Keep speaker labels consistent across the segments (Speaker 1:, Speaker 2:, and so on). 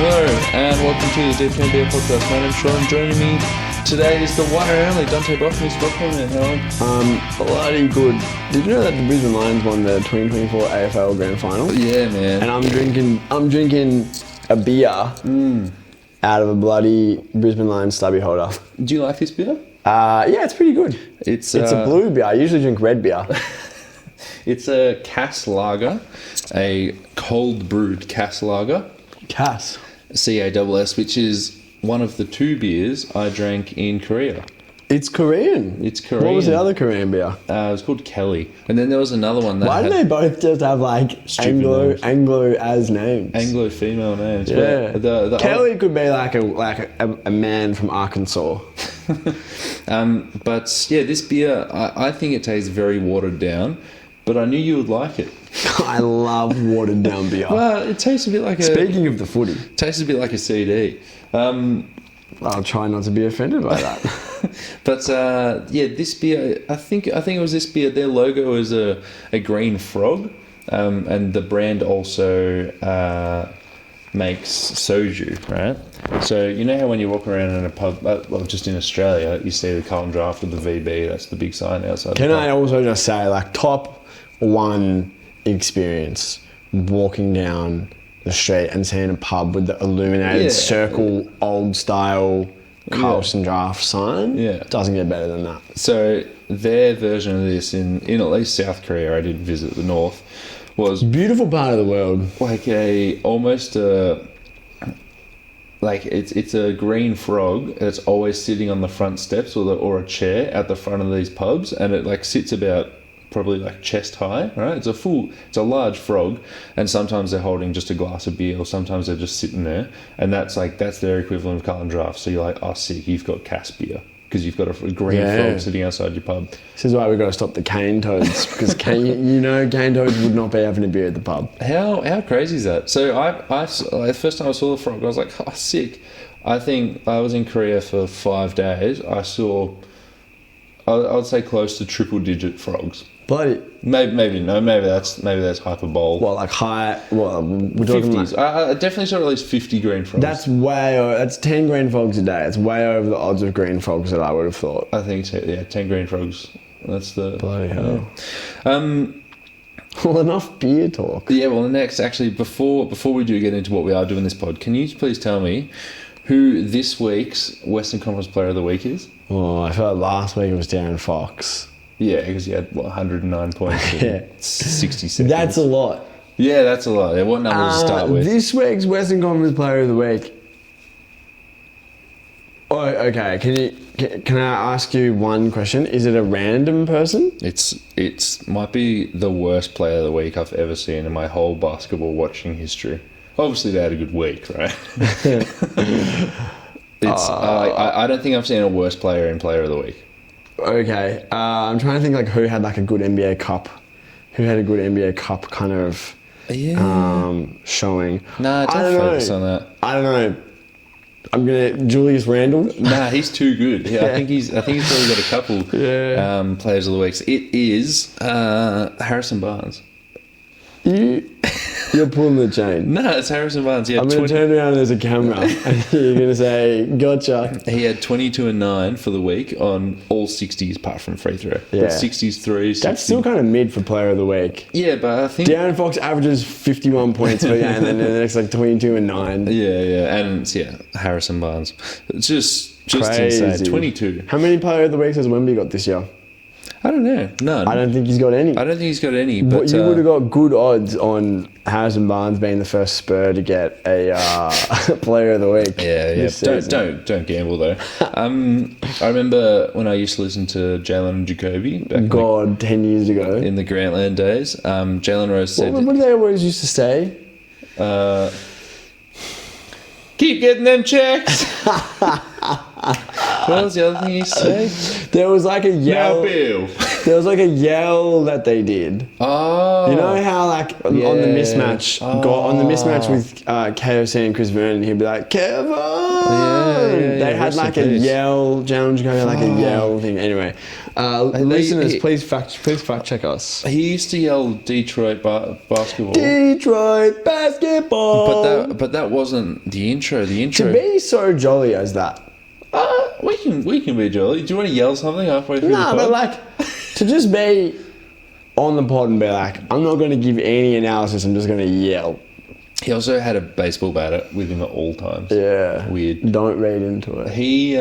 Speaker 1: Hello and welcome to the Deep Beer Podcast. My name's Sean. Joining me today is the one and only Dante Boffin.
Speaker 2: Bloody good. Did you know that the Brisbane Lions won the 2024 AFL Grand Final?
Speaker 1: Yeah, man.
Speaker 2: And I'm drinking a beer out of a bloody Brisbane Lions stubby holder.
Speaker 1: Do you like this beer?
Speaker 2: Yeah, it's pretty good.
Speaker 1: It's
Speaker 2: a blue beer. I usually drink red beer.
Speaker 1: It's a Cass lager, a cold brewed Cass lager.
Speaker 2: Cass.
Speaker 1: CASS, which is one of the two beers I drank in Korea.
Speaker 2: It's Korean.
Speaker 1: It's Korean.
Speaker 2: What was the other Korean beer?
Speaker 1: It was called Kelly. And then there was another one that
Speaker 2: Why do they both just have like Anglo as names?
Speaker 1: Anglo female names.
Speaker 2: Yeah.
Speaker 1: The
Speaker 2: Kelly could be like a man from Arkansas.
Speaker 1: But yeah, this beer, I think it tastes very watered down, but I knew you would like it.
Speaker 2: I love watered down beer.
Speaker 1: Well, it tastes a bit like
Speaker 2: Speaking of the footy.
Speaker 1: Tastes a bit like a CD.
Speaker 2: I'll try not to be offended by that.
Speaker 1: But yeah, this beer, I think it was this beer. Their logo is a green frog, and the brand also makes soju, right? So you know how when you walk around in a pub, well, just in Australia, you see the Carlton Draft with the VB. That's the big sign outside.
Speaker 2: Can I also just say, like, top one experience walking down the street and seeing a pub with the illuminated circle, old style Carlton Draft sign?
Speaker 1: Yeah,
Speaker 2: doesn't get better than that. So
Speaker 1: their version of this in at least South Korea, I did visit the north, was
Speaker 2: beautiful part of the world.
Speaker 1: Like it's a green frog that's always sitting on the front steps or a chair at the front of these pubs, and it like sits about probably like chest high, right? It's a large frog, and sometimes they're holding just a glass of beer, or sometimes they're just sitting there, and that's their equivalent of Carlton Draft. So you're like, oh sick, you've got Cass beer because you've got a green frog sitting outside your pub.
Speaker 2: This is why we've got to stop the cane toads, because cane toads would not be having a beer at the pub.
Speaker 1: How crazy is that? So the first time I saw the frog, I was like, oh sick. I think I was in Korea for 5 days. I saw, I would say, close to triple digit frogs.
Speaker 2: Bloody.
Speaker 1: Maybe that's hyperbole.
Speaker 2: Well, like high. Well, we're talking
Speaker 1: 50s. I definitely saw at least 50 green frogs.
Speaker 2: That's 10 green frogs a day. It's way over the odds of green frogs that I would have thought.
Speaker 1: I think so. Yeah, 10 green frogs. That's the
Speaker 2: bloody hell. Well, enough beer talk.
Speaker 1: Yeah. Well, next, actually, before we do get into what we are doing this pod, can you please tell me who this week's Western Conference Player of the Week is?
Speaker 2: Oh, I felt last week it was Darren Fox.
Speaker 1: Yeah, because he had 109 points in 60 seconds.
Speaker 2: That's a lot.
Speaker 1: Yeah, that's a lot. What number to start with?
Speaker 2: This week's Western Conference Player of the Week. Oh, okay. Can I ask you one question? Is it a random person?
Speaker 1: It's might be the worst Player of the Week I've ever seen in my whole basketball watching history. Obviously, they had a good week, right? I don't think I've seen a worse player in Player of the Week.
Speaker 2: Okay, I'm trying to think like who had like a good NBA Cup, kind of showing.
Speaker 1: Nah, don't focus on that.
Speaker 2: I don't know. I'm gonna Julius Randle.
Speaker 1: Nah, he's too good. Yeah, I think he's probably got a couple Players of the Weeks. It is Harrison Barnes.
Speaker 2: You're pulling the chain.
Speaker 1: No, it's Harrison Barnes.
Speaker 2: I'm going to turn around and there's a camera and you're going to say, gotcha.
Speaker 1: He had 22 and 9 for the week on all 60s apart from free throw.
Speaker 2: Yeah.
Speaker 1: 60s, 3, 60.
Speaker 2: That's still kind of mid for Player of the Week.
Speaker 1: Yeah, but I think
Speaker 2: Darren Fox averages 51 points per game and then the next like 22 and 9.
Speaker 1: Yeah. And Harrison Barnes. It's just
Speaker 2: crazy.
Speaker 1: Insane. 22.
Speaker 2: How many Player of the Weeks has Wemby got this year?
Speaker 1: I don't know. None.
Speaker 2: I don't think he's got any.
Speaker 1: But
Speaker 2: you would have got good odds on Harrison Barnes being the first Spur to get a Player of the Week.
Speaker 1: Yeah. Don't gamble though. I remember when I used to listen to Jalen and Jacoby back
Speaker 2: 10 years ago
Speaker 1: in the Grantland days. Jalen Rose said,
Speaker 2: "What did they always used to say?
Speaker 1: Keep getting them checks." What was the other thing you say?
Speaker 2: There was like a yell.
Speaker 1: Now, Bill.
Speaker 2: There was like a yell that they did.
Speaker 1: Oh.
Speaker 2: You know how like on the mismatch, on the mismatch with KFC and Chris Vernon, he'd be like, Kevin! They had like a yell, Jalen Jacoby had like a yell thing. Anyway, listeners, please fact check us.
Speaker 1: He used to yell Detroit basketball.
Speaker 2: Detroit basketball!
Speaker 1: But that wasn't the intro. The intro...
Speaker 2: To be so jolly as that.
Speaker 1: We can be jolly. Do you want to yell something halfway through the pod?
Speaker 2: No, but like, to just be on the pod and be like, I'm not going to give any analysis, I'm just going to yell.
Speaker 1: He also had a baseball bat with him at all times.
Speaker 2: Yeah.
Speaker 1: Weird.
Speaker 2: Don't read into it.
Speaker 1: He,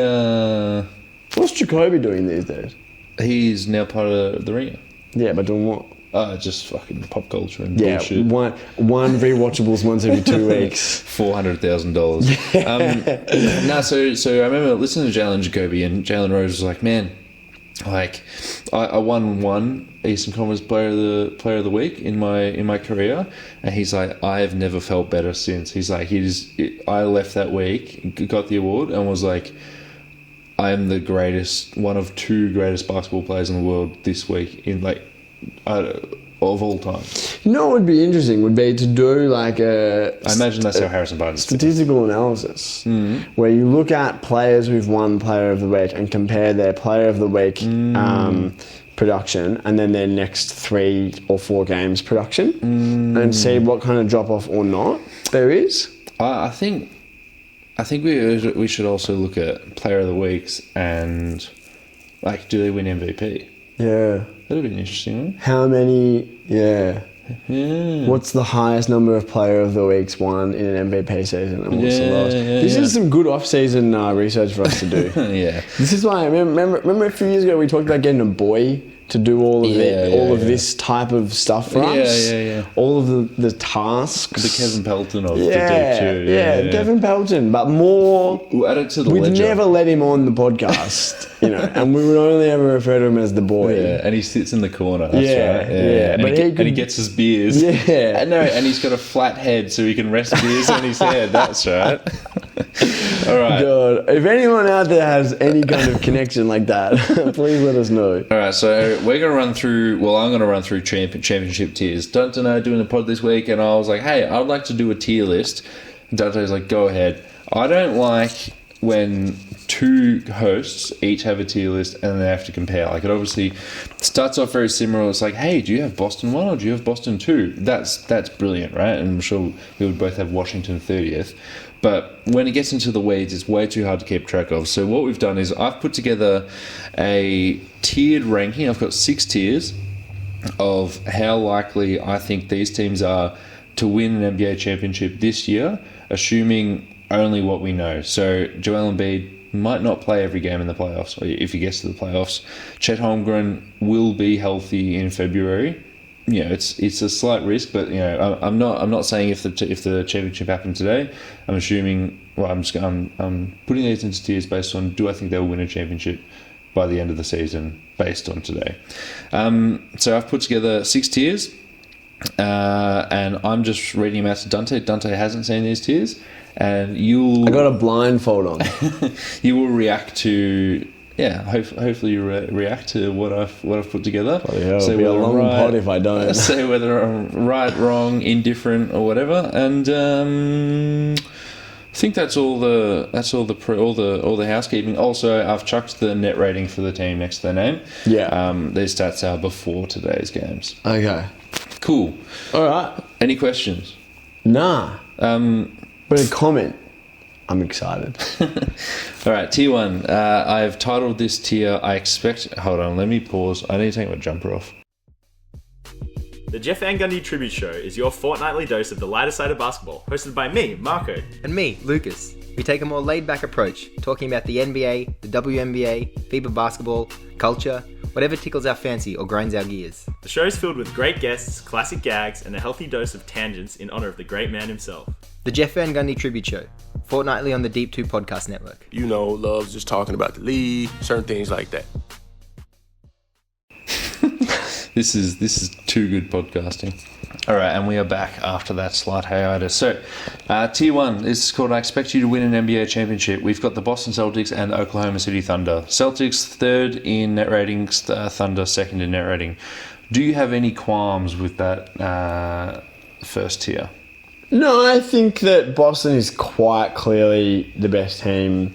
Speaker 2: What's Jacoby doing these days?
Speaker 1: He's now part of the Ringer.
Speaker 2: Yeah, but doing what?
Speaker 1: Just fucking pop culture and bullshit.
Speaker 2: One rewatchables once every 2 weeks.
Speaker 1: $400,000. So I remember listening to Jalen Jacoby, and Jalen Rose was like, man, like I won one Eastern Conference Player of the Week in my career, and he's like, I have never felt better since. He's like, I left that week, got the award, and was like, I am the greatest, one of two greatest basketball players in the world this week in like. Of all time.
Speaker 2: You know what would be interesting would be to do like a...
Speaker 1: I imagine that's how Harrison Barnes...
Speaker 2: Statistical analysis, where you look at players who've won Player of the Week and compare their Player of the Week production and then their next 3 or 4 games production and see what kind of drop-off or not there is.
Speaker 1: I think we should also look at Player of the Weeks and like, do they win MVP?
Speaker 2: Yeah.
Speaker 1: That'd be an interesting one.
Speaker 2: How many... Yeah. What's the highest number of Player of the Weeks won in an MVP season, and what's the lowest? This is some good off-season research for us to do.
Speaker 1: Yeah.
Speaker 2: This is why... Remember a few years ago we talked about getting a boy to do all of this type of stuff for us? Yeah. All of the tasks.
Speaker 1: The Kevin Pelton of the deep too.
Speaker 2: Yeah, Kevin Pelton, but more...
Speaker 1: We'll add it to the
Speaker 2: We'd
Speaker 1: ledger.
Speaker 2: never let him on the podcast, and we would only ever refer to him as the boy.
Speaker 1: Yeah, and he sits in the corner, that's right.
Speaker 2: Yeah.
Speaker 1: And he gets his beers.
Speaker 2: Yeah.
Speaker 1: And he's got a flat head so he can rest beers on his head, that's right. All right.
Speaker 2: God, if anyone out there has any kind of connection like that, please let us know.
Speaker 1: All right, so we're going to run through... Well, I'm going to run through championship tiers. Dante and I are doing a pod this week, and I was like, hey, I'd like to do a tier list. And Dante's like, go ahead. I don't like when two hosts each have a tier list and they have to compare. Like, it obviously starts off very similar. It's like, hey, do you have Boston 1 or do you have Boston 2? That's brilliant, right? And I'm sure we would both have Washington 30th. But when it gets into the weeds, it's way too hard to keep track of. So what we've done is I've put together a tiered ranking. I've got 6 tiers of how likely I think these teams are to win an NBA championship this year, assuming only what we know. So Joel Embiid might not play every game in the playoffs, or if he gets to the playoffs. Chet Holmgren will be healthy in February. You know, it's a slight risk, but you know, I'm not saying if the championship happened today. I'm assuming. Well, I'm putting these into tiers based on, do I think they'll win a championship by the end of the season based on today. So I've put together 6 tiers, and I'm just reading them out to Dante. Dante hasn't seen these tiers, and I
Speaker 2: got a blindfold on.
Speaker 1: You will react to. Yeah, hopefully you react to what I've put together.
Speaker 2: It'll be a long pod if I don't.
Speaker 1: Say whether I'm right, wrong, indifferent, or whatever. And I think that's all the housekeeping. Also, I've chucked the net rating for the team next to their name.
Speaker 2: Yeah.
Speaker 1: These stats are before today's games.
Speaker 2: Okay.
Speaker 1: Cool.
Speaker 2: All right.
Speaker 1: Any questions?
Speaker 2: Nah. But a comment. I'm excited.
Speaker 1: All right, tier 1. I've titled this tier, I expect... Hold on, let me pause. I need to take my jumper off.
Speaker 3: The Jeff Van Gundy Tribute Show is your fortnightly dose of the lighter side of basketball, hosted by me, Marco.
Speaker 4: And me, Lucas. We take a more laid-back approach, talking about the NBA, the WNBA, FIBA basketball, culture, whatever tickles our fancy or grinds our gears.
Speaker 3: The show is filled with great guests, classic gags, and a healthy dose of tangents in honour of the great man himself.
Speaker 4: The Jeff Van Gundy Tribute Show, fortnightly on the Deep 2 Podcast Network.
Speaker 5: You know, loves just talking about the league, certain things like that.
Speaker 1: This is too good podcasting. All right, and we are back after that slight hiatus. So, Tier 1, this is called I Expect You to Win an NBA Championship. We've got the Boston Celtics and the Oklahoma City Thunder. Celtics third in net ratings, Thunder second in net rating. Do you have any qualms with that first tier?
Speaker 2: No, I think that Boston is quite clearly the best team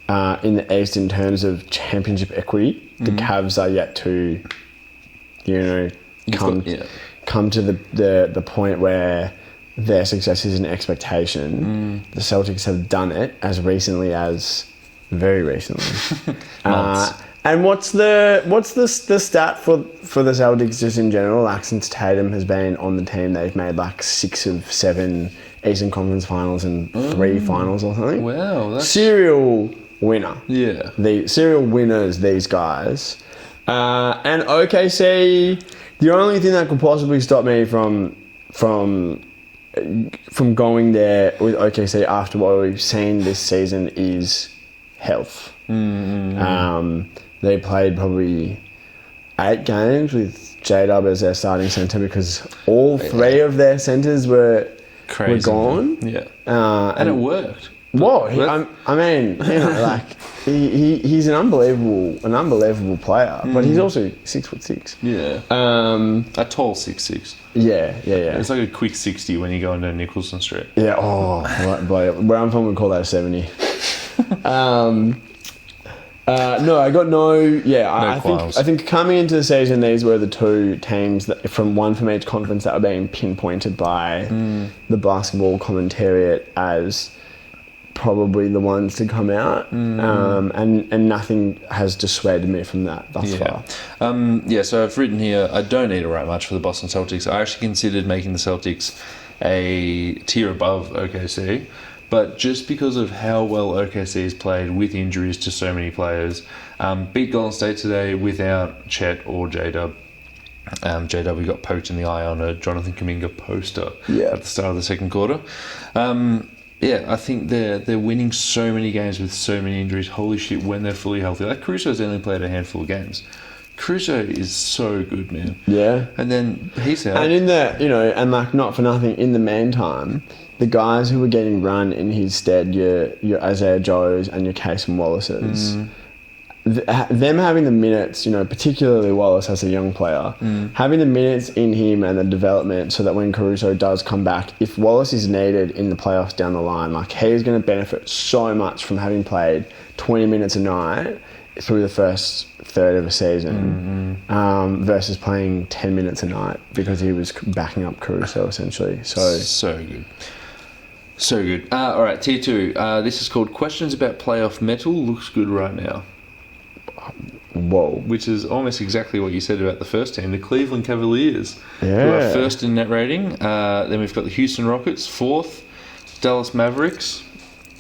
Speaker 2: in the East in terms of championship equity. The Cavs are yet to, come to the point where their success is an expectation. The Celtics have done it as recently as very recently. And what's the stat for the Celtics just in general? Like, since Tatum has been on the team, they've made like 6 of 7 Eastern Conference Finals and 3 finals or something.
Speaker 1: Wow, that's
Speaker 2: Serial winner.
Speaker 1: Yeah.
Speaker 2: The serial winners, these guys. And OKC, the only thing that could possibly stop me from going there with OKC after what we've seen this season is health. They played probably 8 games with J-Dub as their starting centre because all 3 of their centres were gone.
Speaker 1: Yeah. And it worked.
Speaker 2: Whoa! He's an unbelievable player, but he's also 6'6".
Speaker 1: Yeah. A tall 6'6".
Speaker 2: Yeah.
Speaker 1: It's like a quick 60 when you go into Nicholson Street.
Speaker 2: Yeah. Oh, where I'm from, we call that a 70. No, I got no. Yeah, I think coming into the season, these were the 2 teams that from each conference that were being pinpointed by the basketball commentariat as probably the ones to come out, and nothing has dissuaded me from that thus far.
Speaker 1: So I've written here, I don't need to write much for the Boston Celtics. I actually considered making the Celtics a tier above OKC, but just because of how well OKC has played with injuries to so many players, beat Golden State today without Chet or J-Dub. J-W got poked in the eye on a Jonathan Kuminga poster at the start of the second quarter. I think they're winning so many games with so many injuries. Holy shit, when they're fully healthy. Like, Caruso's only played a handful of games. Caruso is so good, man. Yeah. And then he's out.
Speaker 2: And in the, and like, not for nothing, in the meantime, the guys who were getting run in his stead, your Isaiah Joes and your Casey Wallaces, them having the minutes, particularly Wallace as a young player, having the minutes in him and the development so that when Caruso does come back, if Wallace is needed in the playoffs down the line, like, he's going to benefit so much from having played 20 minutes a night through the first third of a season versus playing 10 minutes a night because he was backing up Caruso essentially.
Speaker 1: So good. So good. All right, Tier 2. This is called Questions About Playoff Metal. Looks good right now.
Speaker 2: Whoa.
Speaker 1: Which is almost exactly what you said about the first team, the Cleveland Cavaliers, who are first in net rating. Then we've got the Houston Rockets, 4th, Dallas Mavericks,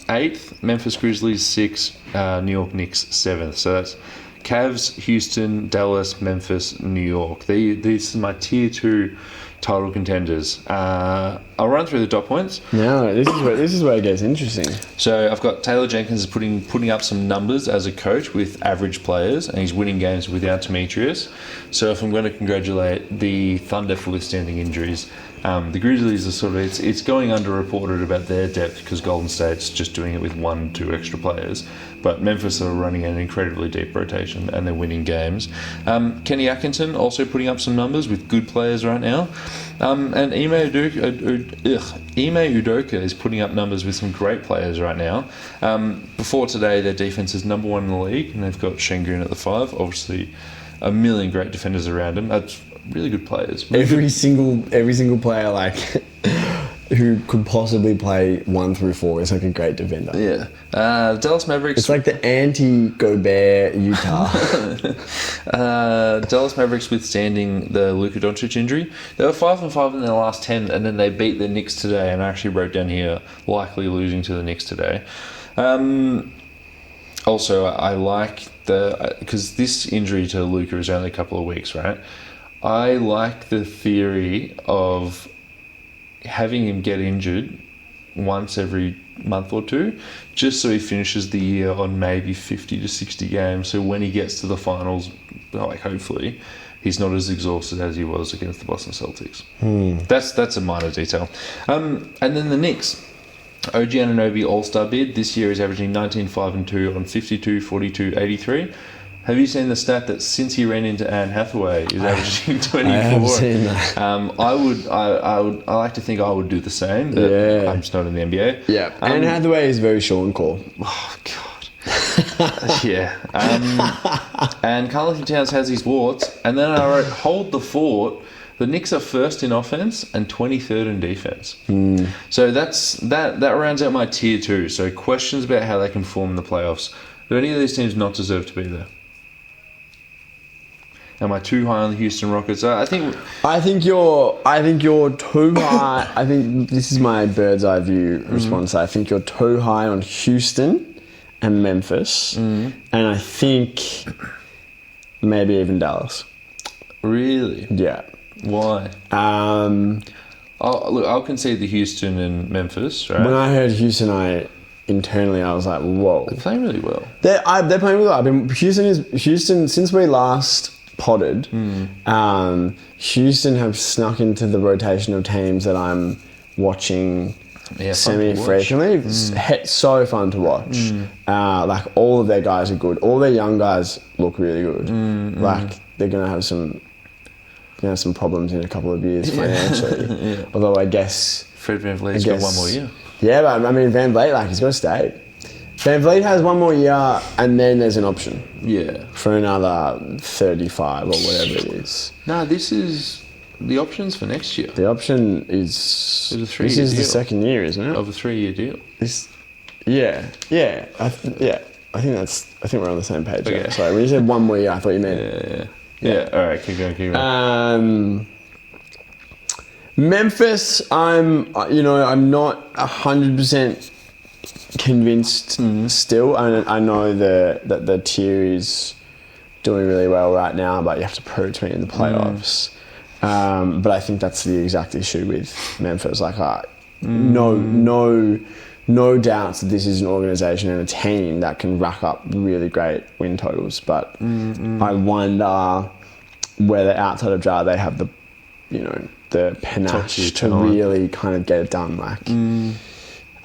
Speaker 1: 8th, Memphis Grizzlies, 6th, New York Knicks, 7th. So that's Cavs, Houston, Dallas, Memphis, New York. These are my Tier 2 title contenders. I'll run through the top points.
Speaker 2: No, this is where it gets interesting.
Speaker 1: So I've got Taylor Jenkins putting up some numbers as a coach with average players, and he's winning games without Demetrius. So if I'm going to congratulate the Thunder for withstanding injuries, the Grizzlies are sort of it's going underreported about their depth because Golden State's just doing it with 1-2 extra players. But Memphis are running an incredibly deep rotation and they're winning games. Kenny Atkinson also putting up some numbers with good players right now. And Ime Udoka is putting up numbers with some great players right now. Before today, their defense is number 1 in the league, and they've got Şengün at the 5. Obviously, a million great defenders around him. That's really good players.
Speaker 2: Every single player, like, who could possibly play 1 through 4 is like a great defender.
Speaker 1: Yeah. Dallas Mavericks.
Speaker 2: It's like the anti-Gobert Utah.
Speaker 1: Dallas Mavericks withstanding the Luka Doncic injury. They were 5-5 in their last 10, and then they beat the Knicks today. And I actually wrote down here likely losing to the Knicks today. Also, I like because this injury to Luka is only a couple of weeks, right? I like the theory of having him get injured once every month or 2, just so he finishes the year on maybe 50 to 60 games. So when he gets to the finals, like, hopefully, he's not as exhausted as he was against the Boston Celtics. That's a minor detail. And then the Knicks. OG Anunoby All-Star bid. This year is averaging 19, 5 and 2 on 52, 42, 83. Have you seen the stat that since he ran into Anne Hathaway, he's averaging 24?
Speaker 2: I have seen that.
Speaker 1: I like to think I would do the same, but
Speaker 2: Yeah.
Speaker 1: I'm just not in the NBA.
Speaker 2: Yeah. Anne Hathaway is very Sean Call.
Speaker 1: Oh, God. Yeah. And Karl Anthony Towns has his warts, and then I wrote, hold the fort. The Knicks are first in offense and 23rd in defense. So that rounds out my tier 2. So questions about how they can form in the playoffs. Do any of these teams not deserve to be there? Am I too high on the Houston Rockets? I think
Speaker 2: you're too high. I think this is my bird's eye view response. I think you're too high on Houston and Memphis, and I think maybe even Dallas.
Speaker 1: Really.
Speaker 2: Yeah.
Speaker 1: Why? I'll concede the Houston and Memphis. Right.
Speaker 2: When I heard Houston, I was like, whoa.
Speaker 1: They're playing really well.
Speaker 2: They're playing really well. Houston since we last potted. Houston have snuck into the rotation of teams that I'm watching semi-frequently. It's so fun to watch. Like all of their guys are good. All their young guys look really good. Like they're gonna have some problems in a couple of years financially. Although I guess
Speaker 1: Fred VanVleet's got one more year.
Speaker 2: Yeah, but I mean Van Vliet, he's got to stay. Van Vliet has one more year, and then there's an option.
Speaker 1: Yeah.
Speaker 2: For another 35 or whatever it is.
Speaker 1: No, this is the options for next year.
Speaker 2: The option is.
Speaker 1: It's a 3-year
Speaker 2: This is
Speaker 1: deal.
Speaker 2: the second year, isn't it?
Speaker 1: Of a 3-year deal.
Speaker 2: Yeah. I think we're on the same page.
Speaker 1: Okay.
Speaker 2: Yeah. Sorry, when you said one more year, I thought you meant.
Speaker 1: Yeah. All right, keep going.
Speaker 2: Memphis, I'm not 100% convinced still. I know that the tier is doing really well right now, but you have to prove it to me in the playoffs. But I think that's the exact issue with Memphis. No doubts that this is an organisation and a team that can rack up really great win totals. But I wonder whether outside of Jar they have the panache to really kind of get it done.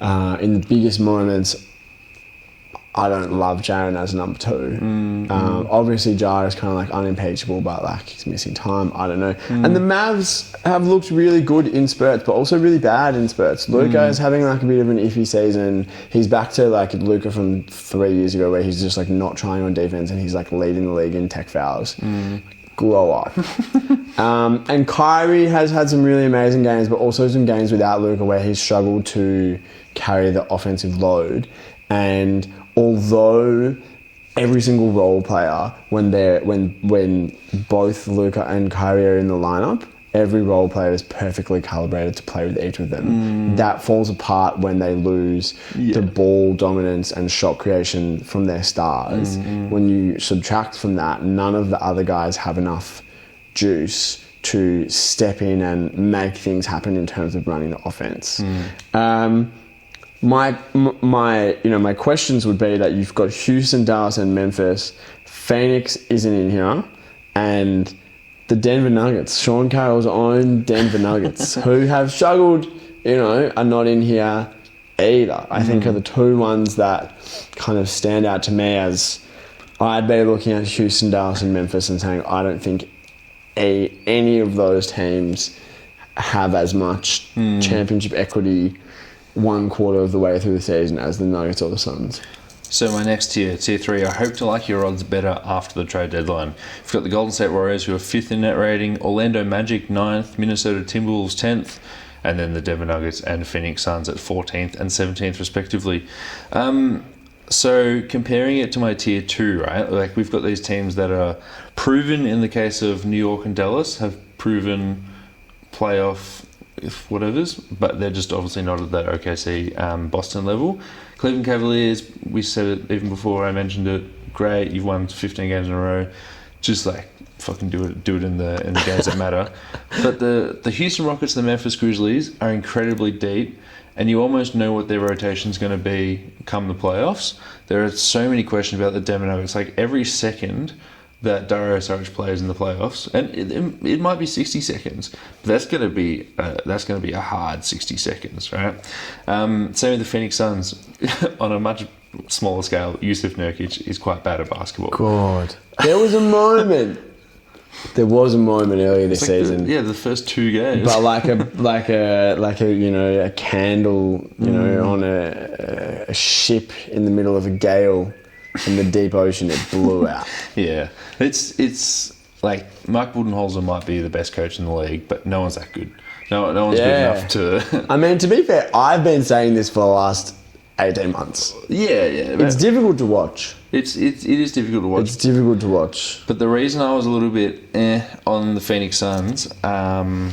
Speaker 2: In the biggest moments, I don't love Jaren as number 2. Obviously, Jar is kind of unimpeachable, but he's missing time. I don't know. And the Mavs have looked really good in spurts, but also really bad in spurts. Luka is having a bit of an iffy season. He's back to Luka from 3 years ago, where he's just not trying on defense, and he's leading the league in tech fouls. Grow up. And Kyrie has had some really amazing games, but also some games without Luka where he's struggled to carry the offensive load. And although every single role player, when both Luka and Kyrie are in the lineup, every role player is perfectly calibrated to play with each of them. That falls apart when they lose the ball dominance and shot creation from their stars. When you subtract from that, none of the other guys have enough juice to step in and make things happen in terms of running the offense. My questions would be that you've got Houston, Dallas, and Memphis. Phoenix isn't in here, and the Denver Nuggets, Sean Carroll's own Denver Nuggets, who have struggled, are not in here either. I think are the two ones that kind of stand out to me as I'd be looking at Houston, Dallas, and Memphis and saying I don't think any of those teams have as much championship equity 1/4 of the way through the season as the Nuggets or the Suns.
Speaker 1: So my next tier 3, I hope to like your odds better after the trade deadline. We've got the Golden State Warriors, who are 5th in net rating, Orlando Magic 9th, Minnesota Timberwolves 10th, and then the Denver Nuggets and Phoenix Suns at 14th and 17th respectively. So comparing it to my tier 2, right? We've got these teams that are proven, in the case of New York and Dallas, have proven playoff whatevers, but they're just obviously not at that OKC Boston level. Cleveland Cavaliers, we said it even before I mentioned it, great, you've won 15 games in a row, just fucking do it in the games that matter. But the Houston Rockets and the Memphis Grizzlies are incredibly deep, and you almost know what their rotation is going to be come the playoffs. There are so many questions about the Denver Nuggets. Every second that Dario Saric plays in the playoffs, and it might be 60 seconds. But that's going to be a hard 60 seconds, right? Same with the Phoenix Suns. On a much smaller scale, Yusuf Nurkic is quite bad at basketball.
Speaker 2: God, there was a moment. There was a moment earlier this season.
Speaker 1: The first 2 games.
Speaker 2: But like a candle, on a ship in the middle of a gale in the deep ocean, it blew out.
Speaker 1: Yeah, it's like Mike Budenholzer might be the best coach in the league, but no one's that good. No one's good enough to.
Speaker 2: I mean, to be fair, I've been saying this for the last 18 months.
Speaker 1: Yeah.
Speaker 2: It's difficult to watch.
Speaker 1: It is difficult to watch.
Speaker 2: It's difficult to watch.
Speaker 1: But the reason I was a little bit on the Phoenix Suns, I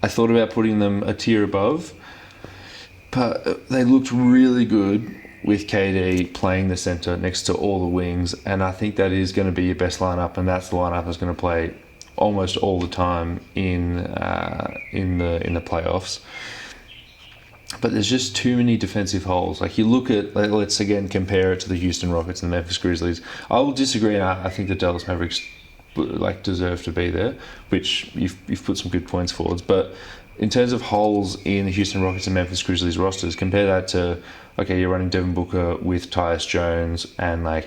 Speaker 1: thought about putting them a tier above, but they looked really good with KD playing the centre next to all the wings, and I think that is going to be your best lineup, and that's the lineup that's going to play almost all the time in the playoffs. But there's just too many defensive holes. Like you look at, let's again compare it to the Houston Rockets and the Memphis Grizzlies. I will disagree. I think the Dallas Mavericks deserve to be there, which you've put some good points forwards. But in terms of holes in the Houston Rockets and Memphis Grizzlies rosters, compare that to you're running Devin Booker with Tyus Jones and I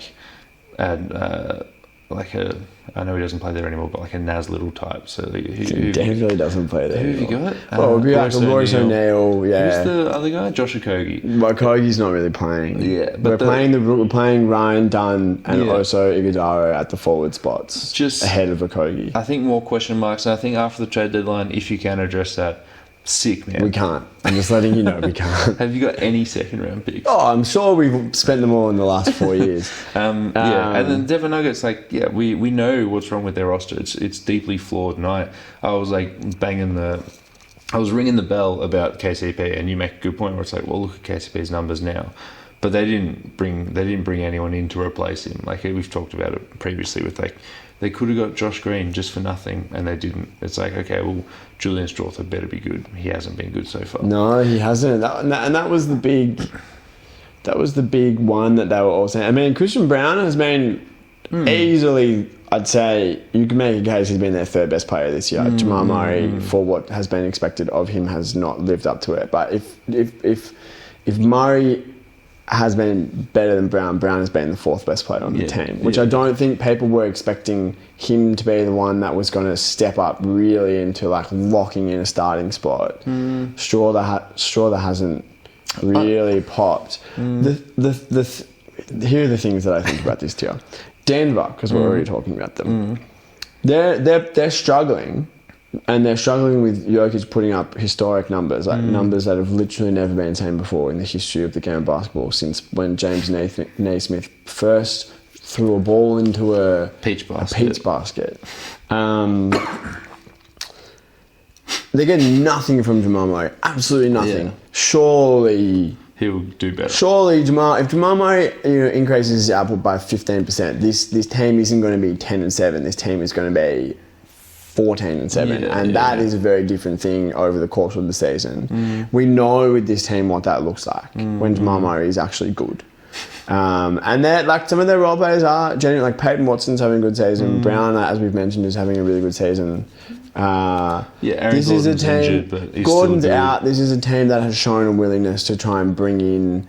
Speaker 1: know he doesn't play there anymore, but like a Nas Little type. So
Speaker 2: He definitely doesn't play there.
Speaker 1: Who have you got?
Speaker 2: Well, it would be like a Royce O'Neal. Yeah.
Speaker 1: Who's the other guy? Josh Okogie.
Speaker 2: Well, Okogie's not really playing.
Speaker 1: Yeah, but
Speaker 2: we're playing Ryan Dunn and also Iguodala at the forward spots,
Speaker 1: just
Speaker 2: ahead of Okogie.
Speaker 1: I think more question marks. And I think after the trade deadline, if you can address that, sick, man.
Speaker 2: We can't. I'm just letting you know we can't.
Speaker 1: Have you got any second round picks?
Speaker 2: Oh, I'm sure we've spent them all in the last 4 years.
Speaker 1: And then Denver Nuggets, we know what's wrong with their roster. It's deeply flawed, and I was I was ringing the bell about KCP, and you make a good point where it's like, well, look at KCP's numbers now, but they didn't bring anyone in to replace him. Like we've talked about it previously with they could have got Josh Green just for nothing, and they didn't. It's like, okay, well, Julian Strawther better be good. He hasn't been good so far.
Speaker 2: No, he hasn't. And that was the big. That was the big one that they were all saying. I mean, Christian Brown has been easily. I'd say you can make a case he's been their third best player this year. Jamal Murray, for what has been expected of him, has not lived up to it. But if Murray has been better than Brown has been the fourth best player on the team, which I don't think people were expecting him to be the one that was going to step up really into locking in a starting spot. Strawther hasn't really popped. Here are the things that I think about this tier. Denver, because we're already talking about them. They're struggling. And they're struggling with Jokic putting up historic numbers, numbers that have literally never been seen before in the history of the game of basketball since when James Naismith first threw a ball into a peach basket. They get nothing from Jamal Murray, absolutely nothing. Yeah. Surely
Speaker 1: he'll do better.
Speaker 2: Surely if Jamal Murray increases his output by 15%, this team isn't going to be 10-7. This team is going to be 14-7, that is a very different thing over the course of the season. We know with this team what that looks like when Jamal Murray is actually good. And they're some of their role players are genuinely, Peyton Watson's having a good season. Brown, as we've mentioned, is having a really good season.
Speaker 1: Aaron
Speaker 2: this
Speaker 1: Gordon's
Speaker 2: is a team.
Speaker 1: Injured, but he's
Speaker 2: Gordon's
Speaker 1: still
Speaker 2: out. This is a team that has shown a willingness to try and bring in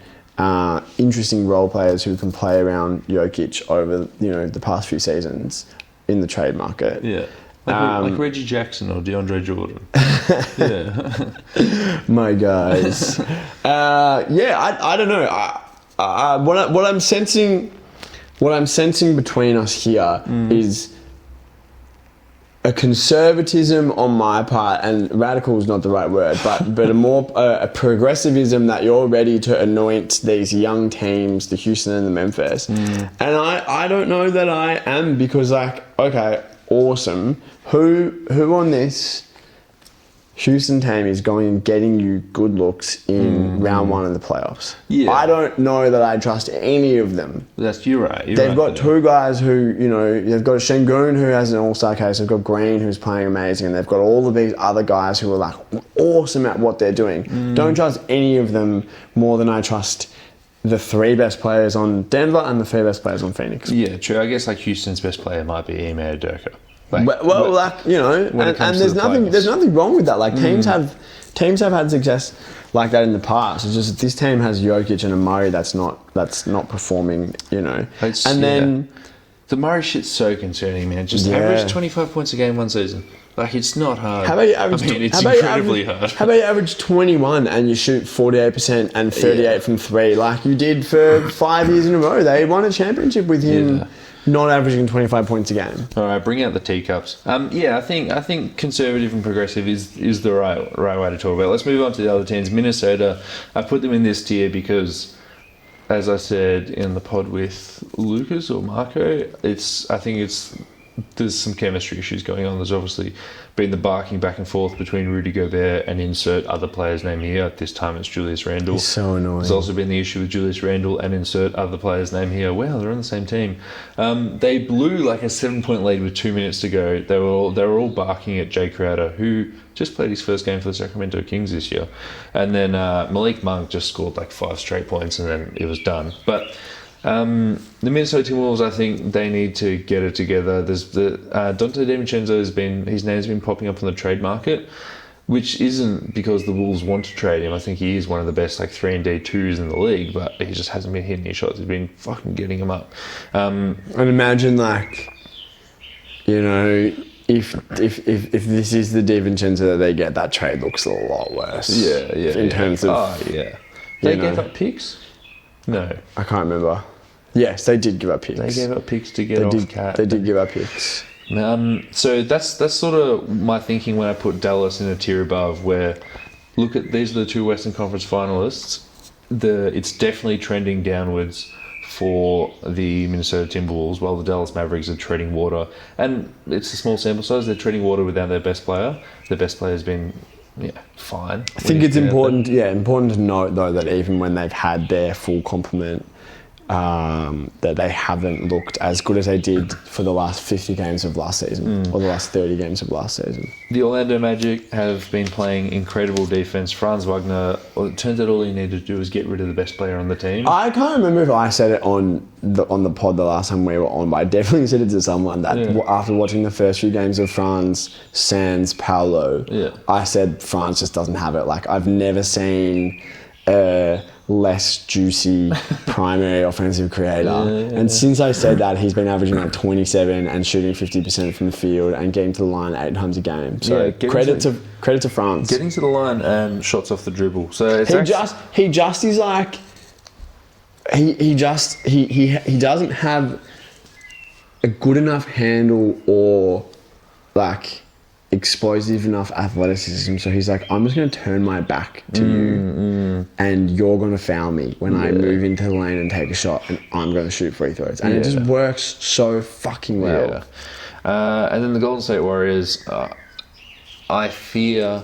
Speaker 2: interesting role players who can play around Jokic over the past few seasons in the trade market.
Speaker 1: Yeah. Like Reggie Jackson or DeAndre Jordan.
Speaker 2: My guys. I don't know. What I'm sensing between us here is a conservatism on my part, and radical is not the right word, but a progressivism that you're ready to anoint these young teams, the Houston and the Memphis. And I don't know that I am, because okay, awesome. Who on this Houston team is going and getting you good looks in round one of the playoffs? Yeah. I don't know that I trust any of them.
Speaker 1: You're right.
Speaker 2: They've got two guys who, they've got Şengün, who has an all-star case. They've got Green, who's playing amazing. And they've got all of these other guys who are awesome at what they're doing. Don't trust any of them more than I trust the 3 best players on Denver and the 3 best players on Phoenix.
Speaker 1: Yeah, true. I guess like Houston's best player might be Ime Udoka.
Speaker 2: Like, and there's nothing wrong with that. Like teams have had success like that in the past. It's just this team has Jokic and a Murray that's not performing. Then
Speaker 1: the Murray shit's so concerning, man. Just average 25 points a game one season. Like, it's not hard.
Speaker 2: How about you average?
Speaker 1: It's incredibly hard.
Speaker 2: How about you average 21 and you shoot 48% and 38 from 3, like you did for 5 years in a row? They won a championship with him not averaging 25 points a game.
Speaker 1: All right, bring out the teacups. I think conservative and progressive is the right way to talk about it. Let's move on to the other teams. Minnesota, I put them in this tier because, as I said in the pod with Lucas or Marco, there's some chemistry issues going on. There's obviously been the barking back and forth between Rudy Gobert and insert other player's name here. This time it's Julius Randle.
Speaker 2: He's so annoying.
Speaker 1: There's also been the issue with Julius Randle and insert other player's name here. Wow, they're on the same team. They blew like a 7-point lead with 2 minutes to go. They were all barking at Jay Crowder, who just played his first game for the Sacramento Kings this year. And then Malik Monk just scored like 5 straight points and then it was done. But the Minnesota Timberwolves, I think they need to get it together. There's the Dante DiVincenzo his name's been popping up on the trade market, which isn't because the Wolves want to trade him. I think he is one of the best like 3-and-D 2s in the league, but he just hasn't been hitting his shots. He's been fucking getting them up.
Speaker 2: And imagine like, if this is the DiVincenzo that they get, that trade looks a lot worse.
Speaker 1: Yeah.
Speaker 2: In terms of
Speaker 1: They gave up picks. No,
Speaker 2: I can't remember. Yes, they did give up picks.
Speaker 1: They gave up picks to get off Cat.
Speaker 2: They did give up picks.
Speaker 1: So that's sort of my thinking when I put Dallas in a tier above. Where look at these are the 2 Western Conference finalists. It's definitely trending downwards for the Minnesota Timberwolves, while the Dallas Mavericks are treading water. And it's a small sample size. They're treading water without their best player. Their best player's been fine.
Speaker 2: I think it's important to note though that even when they've had their full complement, that they haven't looked as good as they did for the last 50 games of last season or the last 30 games of last season.
Speaker 1: The Orlando Magic have been playing incredible defense. Franz Wagner, it turns out all he needed to do was get rid of the best player on the team.
Speaker 2: I can't remember if I said it on the pod the last time we were on, but I definitely said it to someone that after watching the first few games of Franz, Sans, Paolo, I said Franz just doesn't have it. Like, I've never seen less juicy primary offensive creator. And since I said that, he's been averaging like 27 and shooting 50% from the field and getting to the line 8 times a game. So credit to France.
Speaker 1: Getting to the line and shots off the dribble. So it's
Speaker 2: he doesn't have a good enough handle or like explosive enough athleticism, so he's like, I'm just going to turn my back to you and you're going to foul me when I move into the lane and take a shot, and I'm going to shoot free throws, and it just works so fucking well.
Speaker 1: And then the Golden State Warriors, I fear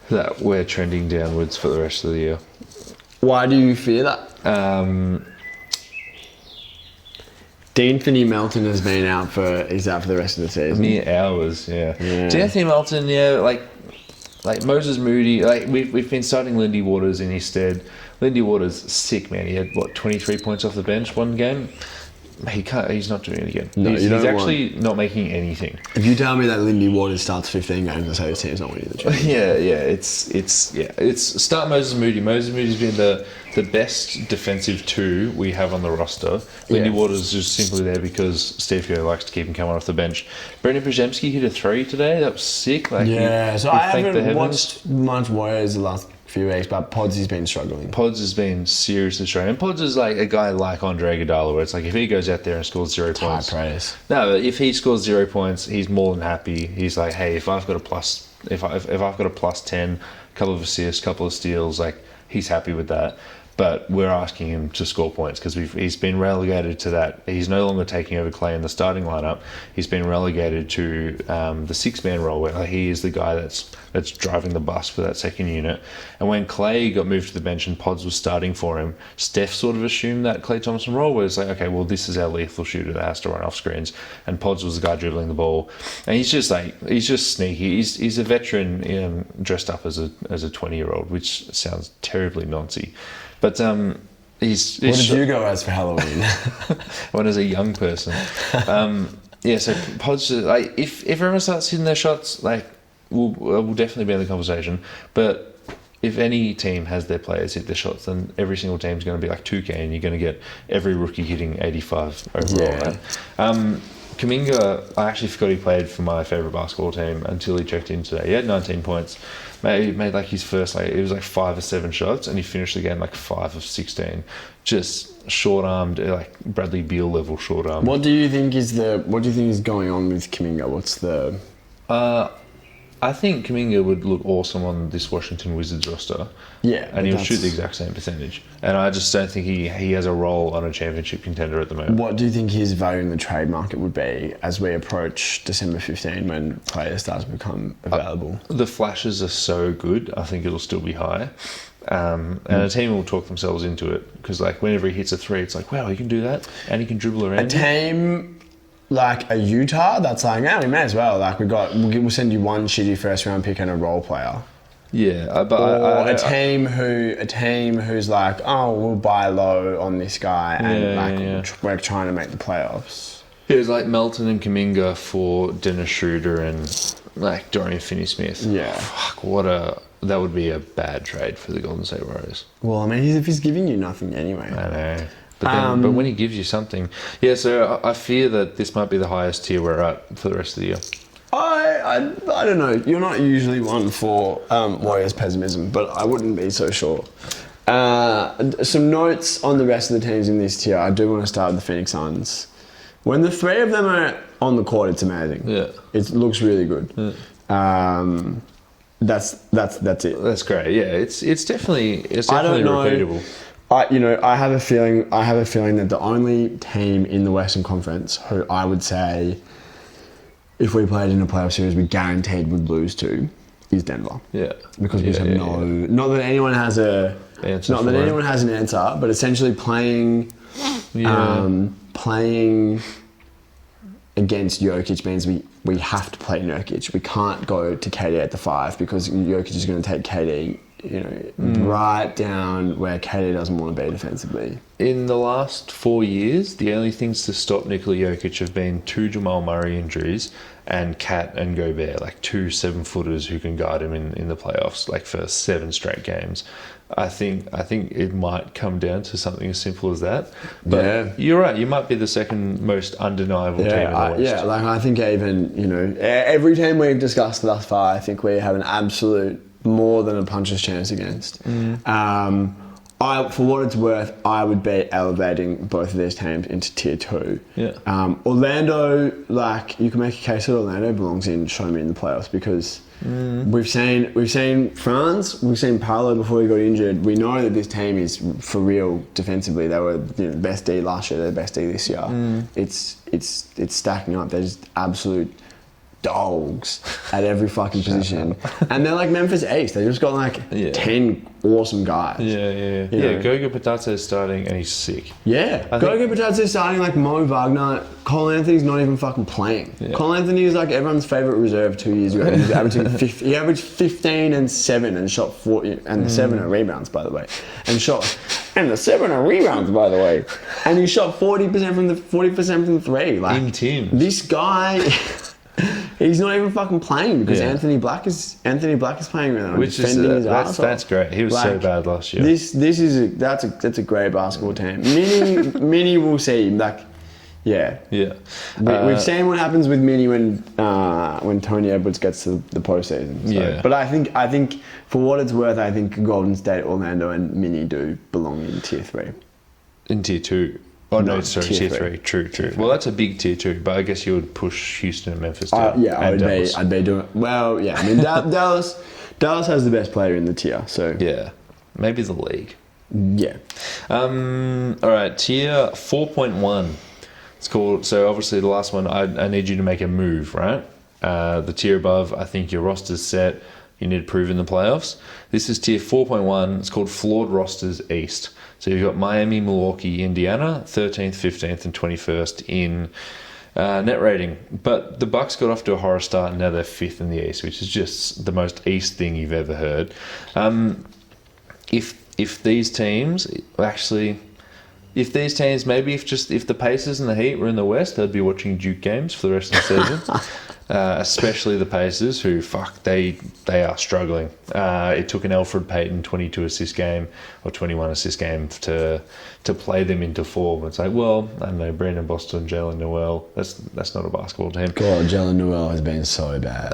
Speaker 1: that we're trending downwards for the rest of the year.
Speaker 2: Why do you fear that? D'Anthony Melton has been out he's out for the rest of the season.
Speaker 1: Mere hours, D'Anthony Melton, like Moses Moody, like we've been starting Lindy Waters in his stead. Lindy Waters sick, man. He had 23 points off the bench one game. He's not doing it again.
Speaker 2: No,
Speaker 1: he's actually not making anything.
Speaker 2: If you tell me that Lindy Waters starts 15 games, I say his team's not winning the championship.
Speaker 1: It's start Moses Moody. Moses Moody's been the best defensive 2 we have on the roster. Lindy Waters is just simply there because Steve Kerr likes to keep him coming off the bench. Brendan Przemski hit a 3 today. That was sick.
Speaker 2: So I haven't watched much Warriors the last few weeks, but Pods has been struggling.
Speaker 1: Pods has been seriously struggling. Pods is like a guy like Andre Iguodala, where it's like if he goes out there and scores 0 points,
Speaker 2: high praise.
Speaker 1: No, but if he scores 0 points, he's more than happy. He's like, hey, if I've got a plus, if I've got a plus 10, couple of assists, couple of steals, like he's happy with that. But we're asking him to score points because he's been relegated to that. He's no longer taking over Clay in the starting lineup. He's been relegated to the 6-man role where he is the guy that's driving the bus for that second unit. And when Clay got moved to the bench and Pods was starting for him, Steph sort of assumed that Clay Thompson role where it's like, okay, well, this is our lethal shooter that has to run off screens. And Pods was the guy dribbling the ball. And he's just sneaky. He's a veteran dressed up as a 20-year-old, which sounds terribly noncy. But
Speaker 2: What did you go as for Halloween?
Speaker 1: when as a young person. So pods, like if everyone starts hitting their shots, like we'll definitely be in the conversation. But if any team has their players hit their shots, then every single team's going to be like 2K, and you're going to get every rookie hitting 85 overall.
Speaker 2: Yeah.
Speaker 1: Right? Kuminga, I actually forgot he played for my favourite basketball team until he checked in today. He had 19 points. Made like his first, like it was like 5 or 7 shots, and he finished the game like 5 of 16. Just short-armed, like Bradley Beal level short-armed.
Speaker 2: What do you think is going on with Kuminga? What's the...
Speaker 1: I think Kuminga would look awesome on this Washington Wizards roster.
Speaker 2: Yeah.
Speaker 1: And he'll shoot the exact same percentage. And I just don't think he has a role on a championship contender at the moment.
Speaker 2: What do you think his value in the trade market would be as we approach December 15 when players start to become available?
Speaker 1: The flashes are so good, I think it'll still be high. And a team will talk themselves into it. Because like whenever he hits a 3, it's like, wow, he can do that. And he can dribble around.
Speaker 2: A team... like a Utah, that's like, we may as well. Like we'll send you one shitty first round pick and a role player.
Speaker 1: Yeah, but
Speaker 2: or a team who's like, oh, we'll buy low on this guy and we're trying to make the playoffs.
Speaker 1: It was like Melton and Kuminga for Dennis Schroeder and like Dorian Finney-Smith.
Speaker 2: Yeah,
Speaker 1: that would be a bad trade for the Golden State Warriors.
Speaker 2: Well, I mean, if he's giving you nothing anyway.
Speaker 1: I know. But when he gives you something... Yeah, so I fear that this might be the highest tier we're at for the rest of the year.
Speaker 2: I don't know. You're not usually one for Warriors pessimism, but I wouldn't be so sure. Some notes on the rest of the teams in this tier. I do want to start with the Phoenix Suns. When the 3 of them are on the court, it's amazing. Yeah. It looks really good. Yeah. That's it.
Speaker 1: That's great. Yeah, it's definitely repeatable.
Speaker 2: I have a feeling that the only team in the Western Conference who I would say, if we played in a playoff series, we guaranteed would lose to, is Denver. Yeah, because we have not that anyone has an answer, but essentially playing against Jokic means we have to play Jokic. We can't go to KD at the 5 because Jokic is going to take KD. Right down where KD doesn't want to be defensively.
Speaker 1: In the last 4 years, the only things to stop Nikola Jokic have been 2 Jamal Murray injuries and Kat and Gobert, like 2 7-footers who can guard him in the playoffs, like for 7 straight games. I think it might come down to something as simple as that. But you're right, you might be the second most undeniable team in the West.
Speaker 2: I think even, every team we've discussed thus far, I think we have an absolute more than a puncher's chance against. For what it's worth, I would be elevating both of these teams into tier 2. Yeah. Orlando, like you can make a case that Orlando belongs in show me in the playoffs because we've seen Franz, we've seen Paolo before he got injured. We know that this team is for real defensively. They were the best D last year, they're the best D this year. It's stacking up. They're just absolute dogs at every fucking position. And they're like Memphis East. They just got like 10 awesome guys.
Speaker 1: Goga Bitadze is starting and he's sick.
Speaker 2: Goga Bitadze is starting like Mo Wagner. Cole Anthony's not even fucking playing. Cole Anthony is like everyone's favourite reserve 2 years ago. He was averaging he averaged 15 and 7 and shot 40 and 7 are rebounds by the way. And the 7 are rebounds by the way. And he shot 40% from the 3. Like
Speaker 1: in teams.
Speaker 2: This guy he's not even fucking playing because Anthony Black is playing right now.
Speaker 1: Which is that's great. He was so bad last year.
Speaker 2: That's a great basketball team. Mini will see like we've seen what happens with Mini when Tony Edwards gets to the postseason. So. But I think for what it's worth, I think Golden State, Orlando, and Mini do belong in tier 3.
Speaker 1: In tier 2. Oh no, sorry, tier 3. True. Well, that's a big tier 2, but I guess you would push Houston and Memphis down.
Speaker 2: I'd be doing. Well, yeah. I mean, Dallas has the best player in the tier, so
Speaker 1: maybe the league.
Speaker 2: Yeah.
Speaker 1: All right, tier 4.1. It's called. So obviously the last one, I need you to make a move, right? The tier above, I think your roster's set. You need to prove in the playoffs. This is tier 4.1. It's called Flawed Rosters East. So you've got Miami, Milwaukee, Indiana, 13th, 15th, and 21st in net rating. But the Bucks got off to a horror start, and now they're 5th in the East, which is just the most East thing you've ever heard. If these teams actually, if these teams, maybe if the Pacers and the Heat were in the West, I'd be watching Duke games for the rest of the season. Especially the Pacers, who they are struggling. It took an Alfred Payton 22 assist game or 21 assist game to play them into form. It's like, well, I don't know, Brandon Boston, Jalen Noel. That's not a basketball team.
Speaker 2: God, Jalen Noel has been so bad.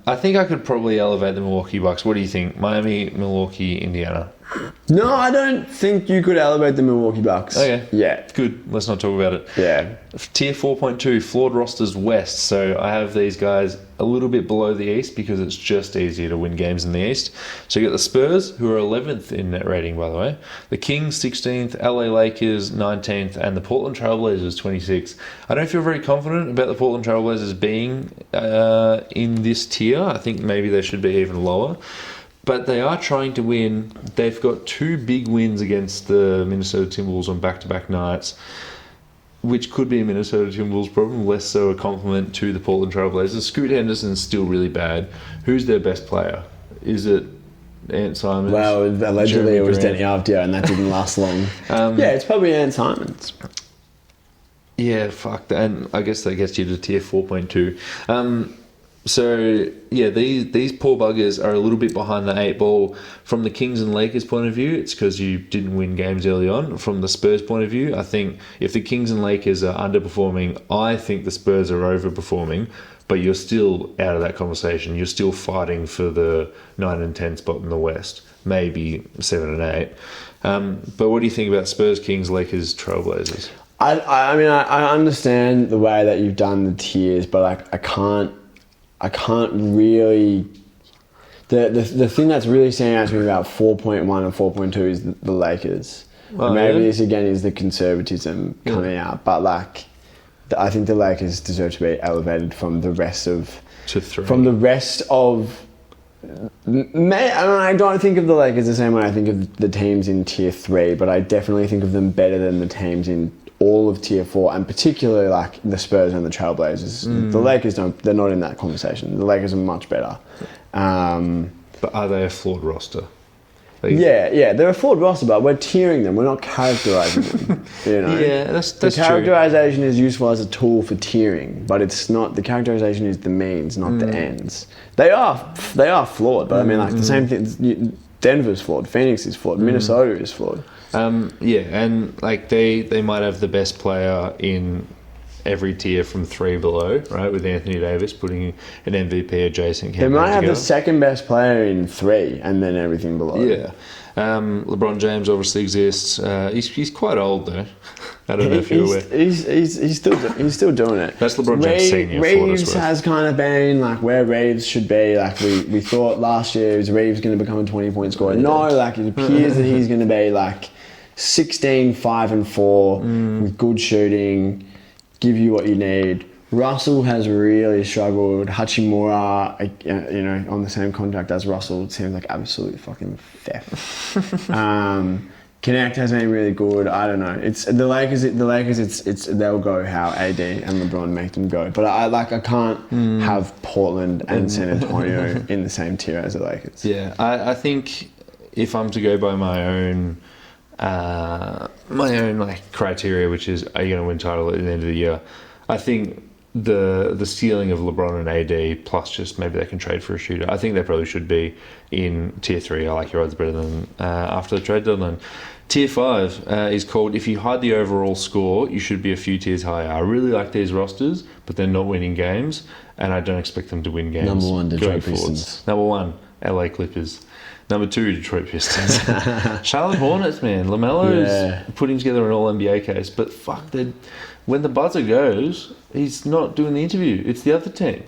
Speaker 1: I think I could probably elevate the Milwaukee Bucks. What do you think? Miami, Milwaukee, Indiana.
Speaker 2: No, I don't think you could elevate the Milwaukee Bucks.
Speaker 1: Okay.
Speaker 2: Yeah.
Speaker 1: Good. Let's not talk about it.
Speaker 2: Yeah.
Speaker 1: Tier 4.2, flawed rosters West. So I have these guys a little bit below the East because it's just easier to win games in the East. So you got the Spurs, who are 11th in net rating, by the way. The Kings, 16th. LA Lakers, 19th. And the Portland Trailblazers, 26th. I don't feel very confident about the Portland Trailblazers being in this tier. I think maybe they should be even lower. But they are trying to win. They've got 2 big wins against the Minnesota Timberwolves on back-to-back nights, which could be a Minnesota Timberwolves problem, less so a compliment to the Portland Trailblazers. Scoot Henderson's still really bad. Who's their best player? Is it Ant Simons?
Speaker 2: Well, allegedly it was
Speaker 1: Jeremy
Speaker 2: Denny Avdia, and that didn't last long. Yeah, it's probably Ant Simons.
Speaker 1: Yeah, fuck that. And I guess that gets you to tier 4.2. So, yeah, these poor buggers are a little bit behind the 8 ball. From the Kings and Lakers point of view, it's because you didn't win games early on. From the Spurs point of view, I think if the Kings and Lakers are underperforming, I think the Spurs are overperforming, but you're still out of that conversation. You're still fighting for the 9 and 10 spot in the West, maybe 7 and 8. But what do you think about Spurs, Kings, Lakers, Trailblazers?
Speaker 2: I mean, I understand the way that you've done the tiers, but I can't really. The thing that's really standing out to me about 4.1 and 4.2 is the Lakers.
Speaker 1: Oh,
Speaker 2: maybe
Speaker 1: yeah?
Speaker 2: this again is the conservatism coming out, but I think the Lakers deserve to be elevated from the rest of.
Speaker 1: To 3.
Speaker 2: From the rest of. I don't think of the Lakers the same way I think of the teams in tier 3, but I definitely think of them better than the teams in all of tier 4, and particularly like the Spurs and the Trailblazers. The Lakers they're not in that conversation. The Lakers are much better.
Speaker 1: But are they a flawed roster?
Speaker 2: Yeah, they're a flawed roster, but we're tiering them. We're not characterizing them. You know?
Speaker 1: Yeah, that's
Speaker 2: the
Speaker 1: true.
Speaker 2: characterization is useful as a tool for tiering, but it's not. The characterization is the means, not the ends. They are flawed, but I mean, like the same thing. Denver's flawed. Phoenix is flawed. Minnesota is flawed.
Speaker 1: Yeah, and like they might have the best player in every tier from 3 below, right? With Anthony Davis putting an MVP adjacent campaign
Speaker 2: They might have
Speaker 1: together.
Speaker 2: the second best player in 3, and then everything below.
Speaker 1: Yeah. LeBron James obviously exists. He's quite old though. I don't know if you're aware.
Speaker 2: He's still doing it.
Speaker 1: That's LeBron James Senior.
Speaker 2: Reeves has kind of been like where Reeves should be. Like we thought last year, was Reeves going to become a 20-point scorer? No, like it appears that he's going to be like 16, 5 and 4 with good shooting, give you what you need. Russell has really struggled. Hachimura, on the same contract as Russell, it seems like absolute fucking theft. Connect has been really good. I don't know. It's the Lakers. It's they'll go how AD and LeBron make them go. But I can't have Portland and San Antonio in the same tier as the Lakers.
Speaker 1: Yeah, I think if I'm to go by my own like criteria, which is are you going to win title at the end of the year, I think the ceiling of LeBron and AD plus just maybe they can trade for a shooter. I think they probably should be in tier 3. I like your odds better than after the trade deadline. Tier 5 is called if you hide the overall score, you should be a few tiers higher. I really like these rosters, but they're not winning games, and I don't expect them to win games.
Speaker 2: Number 1, Detroit
Speaker 1: going forwards.
Speaker 2: Pistons.
Speaker 1: Number 1, LA Clippers. Number 2, Detroit Pistons. Charlotte Hornets, man. LaMelo's putting together an All-NBA case, but fuck, when the buzzer goes, he's not doing the interview. It's the other team.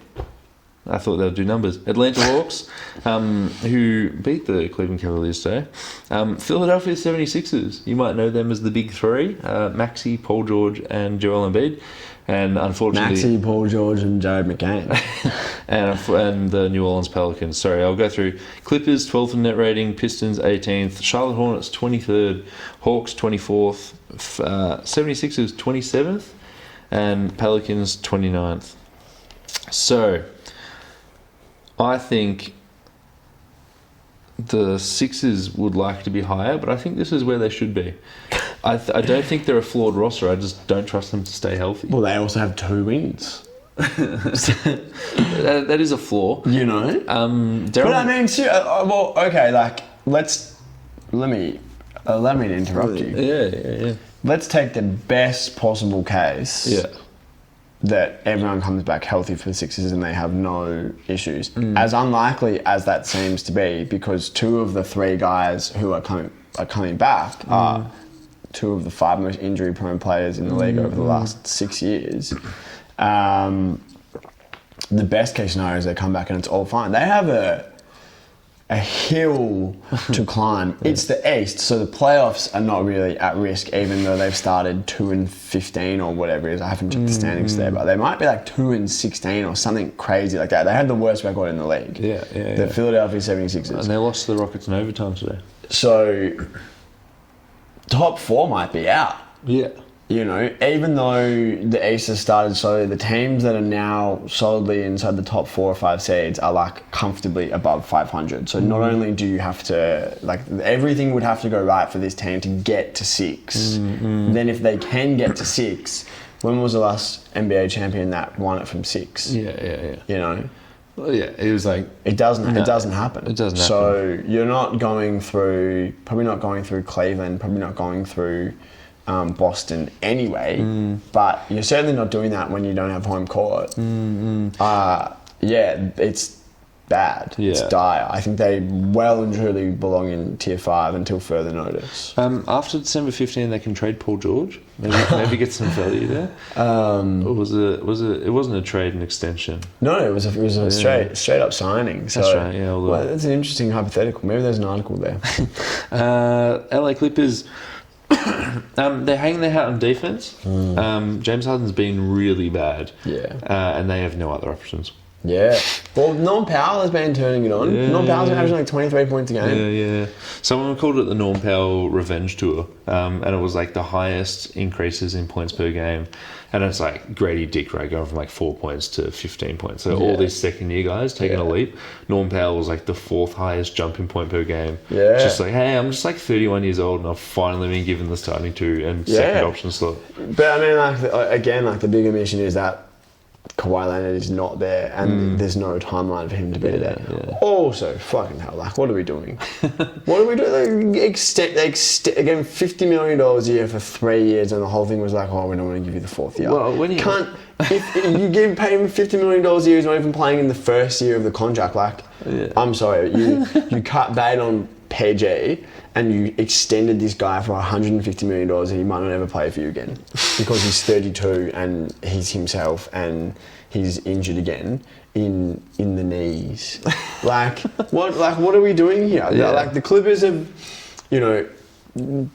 Speaker 1: I thought they would do numbers. Atlanta Hawks, who beat the Cleveland Cavaliers today. Philadelphia 76ers. You might know them as the Big 3. Maxey, Paul George, and Joel Embiid. And unfortunately...
Speaker 2: Maxey, Paul George, and Jared McCain.
Speaker 1: and the New Orleans Pelicans. Sorry, I'll go through. Clippers, 12th in net rating. Pistons, 18th. Charlotte Hornets, 23rd. Hawks, 24th. 76ers, 27th. And Pelicans, 29th. So... I think the Sixers would like to be higher, but I think this is where they should be. I don't think they're a flawed roster. I just don't trust them to stay healthy.
Speaker 2: Well, they also have 2 wins.
Speaker 1: That is a flaw.
Speaker 2: You know? But I mean, well, okay, like, let me interrupt you.
Speaker 1: Yeah.
Speaker 2: Let's take the best possible case.
Speaker 1: Yeah.
Speaker 2: That everyone comes back healthy for the Sixers and they have no issues. As unlikely as that seems to be, because 2 of the 3 guys who are coming back are 2 of the 5 most injury-prone players in the league over the last 6 years. The best case scenario is they come back and it's all fine. They have a hill to climb. It's the East, so the playoffs are not really at risk, even though they've started 2-15 or whatever it is. I haven't checked the standings there, but they might be like 2-16 or something crazy like that. They had the worst record in the league. The Philadelphia 76ers.
Speaker 1: And they lost to the Rockets in overtime today.
Speaker 2: So, top 4 might be out.
Speaker 1: Yeah.
Speaker 2: You know, even though the East has started slowly, the teams that are now solidly inside the top 4 or 5 seeds are like comfortably above 500. So not only do you have to, like, everything would have to go right for this team to get to 6. Then if they can get to 6, when was the last NBA champion that won it from 6?
Speaker 1: Yeah.
Speaker 2: You know?
Speaker 1: Well, yeah, it was like...
Speaker 2: It doesn't happen. It doesn't happen. So you're probably not going through Cleveland, probably not going through... Boston anyway, but you're certainly not doing that when you don't have home court. It's bad. It's dire. I think they well and truly belong in tier 5 until further notice.
Speaker 1: After December 15, they can trade Paul George. Maybe get some value there. Or was it? It wasn't a trade, an extension.
Speaker 2: No, it was a straight up signing. So,
Speaker 1: that's right. Yeah.
Speaker 2: Well, that's an interesting hypothetical. Maybe there's an article there.
Speaker 1: LA Clippers. They're hanging their hat on defense. James Harden's been really bad. And they have no other options.
Speaker 2: Well, Norm Powell has been turning it on. Norm Powell's been averaging like 23 points a game.
Speaker 1: Someone called it the Norm Powell revenge tour. And it was like the highest increases in points per game. And it's like Grady Dick, right, going from like 4 points to 15 points. So all these second-year guys taking a leap. Norm Powell was like the 4th highest jump in point per game. It's just like, hey, I'm just like 31 years old and I've finally been given the starting 2 and second option slot.
Speaker 2: But I mean, like, again, like the big omission is that Kawhi Leonard is not there and there's no timeline for him to be there. Also, fucking hell, like, what are we doing? What are we doing? They again, $50 million a year for 3 years, and the whole thing was like, oh, we don't want to give you the 4th year.
Speaker 1: Well, when
Speaker 2: if you pay him $50 million a year, he's not even playing in the first year of the contract. Like, I'm sorry, you cut bait on PG and you extended this guy for $150 million and he might not ever play for you again because he's 32 and he's himself and he's injured again in the knees. What are we doing here? Like, the Clippers have, you know,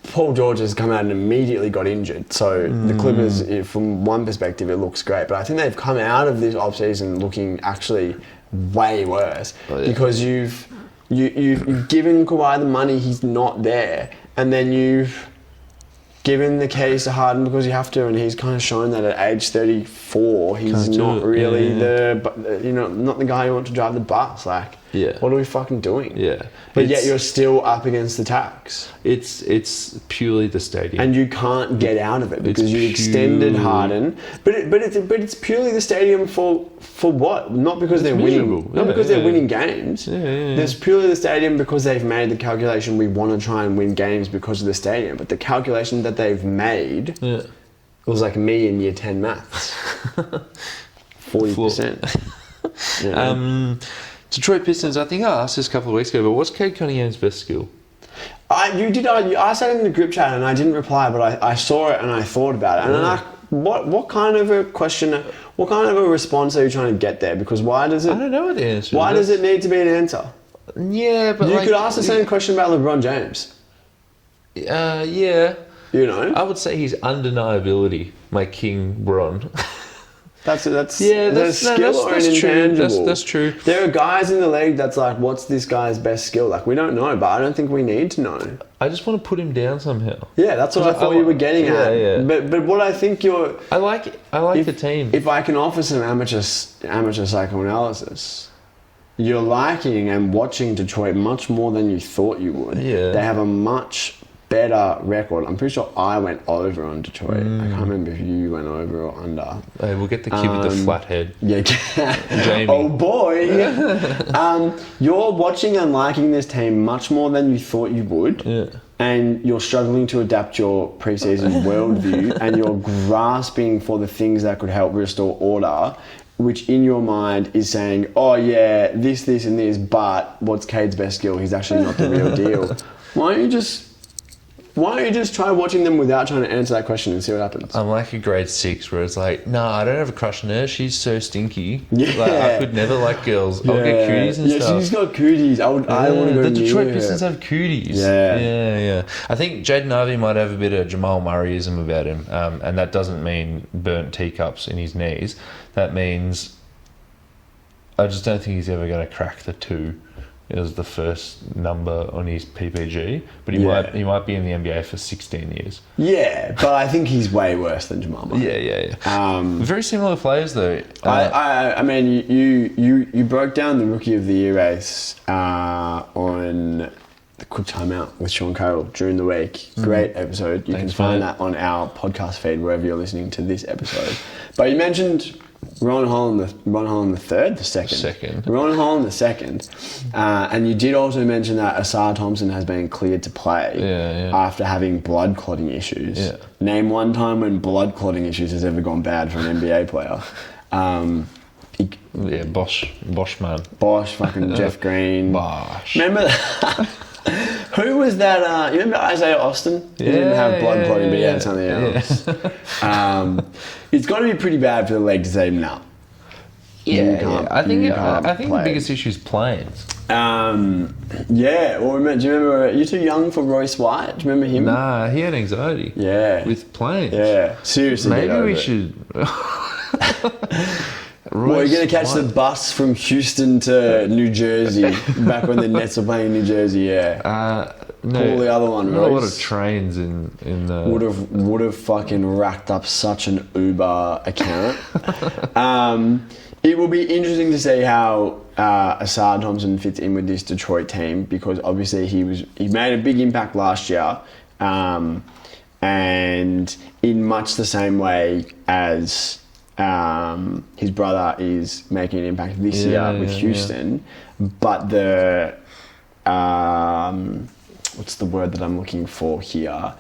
Speaker 2: Paul George has come out and immediately got injured. So the Clippers, from one perspective, it looks great. But I think they've come out of this offseason looking actually way worse because you've given Kawhi the money, he's not there. And then you've given the keys to Harden because you have to, and he's kind of shown that at age 34, he's not really not the guy you want to drive the bus. Like, what are we fucking doing? But yet you're still up against the tax.
Speaker 1: It's purely the stadium,
Speaker 2: and you can't get out of it because you extended Harden. But it's purely the stadium for what? Not because they're winning. Not because they're winning games. It's purely the stadium because they've made the calculation. We want to try and win games because of the stadium. But the calculation that they've made was like me in year 10 maths. 40%.
Speaker 1: Detroit Pistons, I think I asked this a couple of weeks ago, but what's Cade Cunningham's best skill?
Speaker 2: You asked that in the group chat and I didn't reply, but I saw it and I thought about it. And what kind of a question, what kind of a response are you trying to get there? Because why does it...
Speaker 1: I don't know what the answer is.
Speaker 2: Why does it need to be an answer?
Speaker 1: Yeah, but
Speaker 2: you could ask the same question about LeBron James.
Speaker 1: Yeah.
Speaker 2: You know?
Speaker 1: I would say his undeniability, my King Bron.
Speaker 2: That's skill or an intangible.
Speaker 1: That's true.
Speaker 2: There are guys in the league that's like, what's this guy's best skill? Like, we don't know, but I don't think we need to know.
Speaker 1: I just want to put him down somehow.
Speaker 2: Yeah, that's what I thought you were getting at. Yeah. But what I think you're...
Speaker 1: I like the team.
Speaker 2: If I can offer some amateur psychoanalysis, you're liking and watching Detroit much more than you thought you would.
Speaker 1: Yeah.
Speaker 2: They have a much better record. I'm pretty sure I went over on Detroit. I can't remember if you went over or under.
Speaker 1: Hey, we'll get the kid with the flat head.
Speaker 2: Yeah,
Speaker 1: Jamie.
Speaker 2: Oh boy. You're watching and liking this team much more than you thought you would.
Speaker 1: Yeah.
Speaker 2: And you're struggling to adapt your preseason worldview, and you're grasping for the things that could help restore order, which in your mind is saying, oh yeah, this, and this, but what's Cade's best skill? He's actually not the real deal. Why don't you just try watching them without trying to answer that question and see what happens?
Speaker 1: I'm like a grade 6 where it's like, nah, I don't have a crush on her. She's so stinky.
Speaker 2: Yeah.
Speaker 1: Like, I could never like girls. I'll get cooties and stuff.
Speaker 2: Yeah, she's got cooties. I want to go
Speaker 1: The
Speaker 2: near
Speaker 1: Detroit
Speaker 2: her.
Speaker 1: Pistons have cooties.
Speaker 2: Yeah.
Speaker 1: I think Jaden Ivey might have a bit of Jamal Murrayism about him, and that doesn't mean burnt teacups in his knees. That means I just don't think he's ever going to crack the 2 as the first number on his PPG, but he might be in the NBA for 16 years.
Speaker 2: Yeah, but I think he's way worse than Jamal Murray.
Speaker 1: Yeah. Very similar players though.
Speaker 2: I mean, you broke down the Rookie of the Year race on the Quick Timeout with Sean Carroll during the week. Great episode. You can find that on our podcast feed wherever you're listening to this episode. But you mentioned Ron Holland the third, the second. Ron Holland the second. And you did also mention that Asar Thompson has been cleared to play after having blood clotting issues. Yeah. Name one time when blood clotting issues has ever gone bad for an NBA player.
Speaker 1: Bosch man.
Speaker 2: Bosch, fucking Jeff Green.
Speaker 1: Bosch.
Speaker 2: Remember that? Who was that? You remember Isaiah Austin? He didn't have blood clotting, but he had something else. It's got to be pretty bad for the leg to say no.
Speaker 1: I think the biggest issue is planes.
Speaker 2: Well, do you remember? You're too young for Royce White. Do you remember him?
Speaker 1: Nah, he had anxiety.
Speaker 2: Yeah,
Speaker 1: with planes.
Speaker 2: Yeah, seriously.
Speaker 1: Maybe we should.
Speaker 2: Well, you're going to catch the bus from Houston to New Jersey back when the Nets were playing in New Jersey, yeah.
Speaker 1: No,
Speaker 2: Call the other one,
Speaker 1: Royce. A lot of trains in the...
Speaker 2: Would have fucking racked up such an Uber account. It will be interesting to see how Asar Thompson fits in with this Detroit team, because obviously he made a big impact last year, and in much the same way as his brother is making an impact this year with Houston, but the what's the word that I'm looking for here?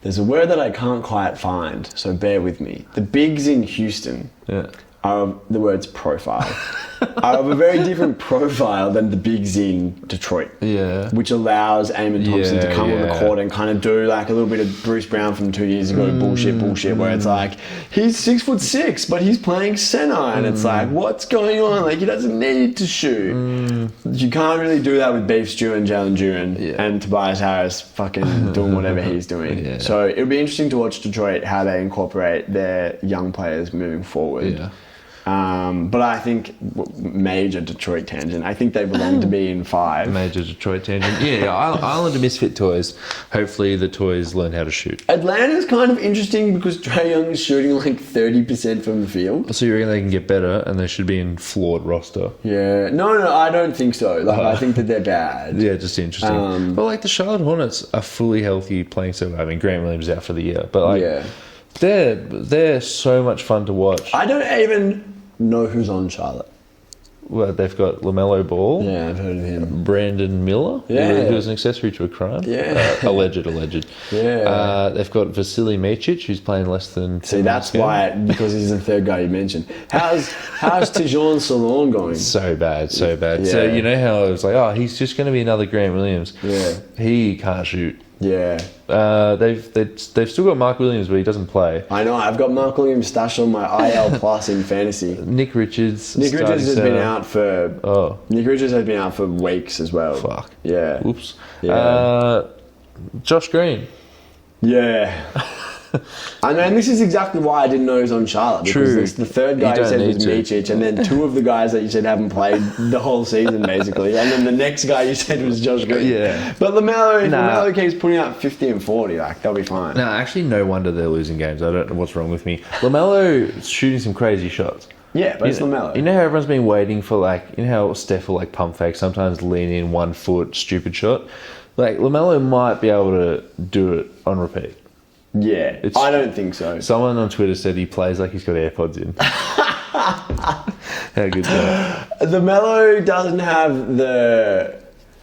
Speaker 2: There's a word that I can't quite find, so bear with me. The bigs in Houston are the words profile. Are of a very different profile than the bigs in Detroit. Yeah. Which allows Eamon Thompson to come on the court and kind of do like a little bit of Bruce Brown from 2 years ago bullshit, where it's like, he's 6'6", but he's playing center, and it's like, what's going on? Like, he doesn't need to shoot. You can't really do that with Beef Stew and Jalen Duren and Tobias Harris fucking doing whatever he's doing. So it'll be interesting to watch Detroit, how they incorporate their young players moving forward. But I think major Detroit tangent. I think they belong to be in 5.
Speaker 1: Major Detroit tangent. Island of Misfit Toys. Hopefully the toys learn how to shoot.
Speaker 2: Atlanta's kind of interesting because Trae Young is shooting like 30% from the field.
Speaker 1: So you reckon they can get better and they should be in flawed roster?
Speaker 2: Yeah. No, I don't think so. Like, I think that they're bad.
Speaker 1: Yeah, just interesting. But like the Charlotte Hornets are fully healthy, playing so well. I mean, Grant Williams is out for the year, but like they're so much fun to watch.
Speaker 2: I don't even know who's on Charlotte.
Speaker 1: Well, they've got LaMelo Ball.
Speaker 2: Yeah, I've heard of him.
Speaker 1: Brandon Miller. Who was an accessory to a crime. Alleged. Yeah. They've got Vasily Micic, who's playing less than...
Speaker 2: See, that's why, because he's the third guy you mentioned. How's Tijon Salon going?
Speaker 1: So bad. Yeah. So you know how I was like, he's just going to be another Grant Williams. Yeah. He can't shoot.
Speaker 2: Yeah.
Speaker 1: They've still got Mark Williams, but he doesn't play.
Speaker 2: I know. I've got Mark Williams stashed on my IL Plus in fantasy.
Speaker 1: Nick Richards
Speaker 2: has been out for... Nick Richards has been out for weeks as well.
Speaker 1: Fuck.
Speaker 2: Yeah.
Speaker 1: Oops. Yeah. Josh Green.
Speaker 2: Yeah. I mean, this is exactly why I didn't know he was on Charlotte. Because the third guy you said was Micic, and then 2 of the guys that you said haven't played the whole season, basically. And then the next guy you said was Josh Green. Yeah. But LaMelo keeps putting up 50 and 40, like, they'll be fine.
Speaker 1: No, actually, no wonder they're losing games. I don't know what's wrong with me. LaMelo's shooting some crazy shots.
Speaker 2: Yeah, but it's LaMelo.
Speaker 1: You know how everyone's been waiting for, like, you know how Steph will, like, pump fake, sometimes lean in 1 foot, stupid shot? Like LaMelo might be able to do it on repeat.
Speaker 2: Yeah, I don't think so.
Speaker 1: Someone on Twitter said he plays like he's got AirPods in. How good's that?
Speaker 2: The Melo doesn't have the...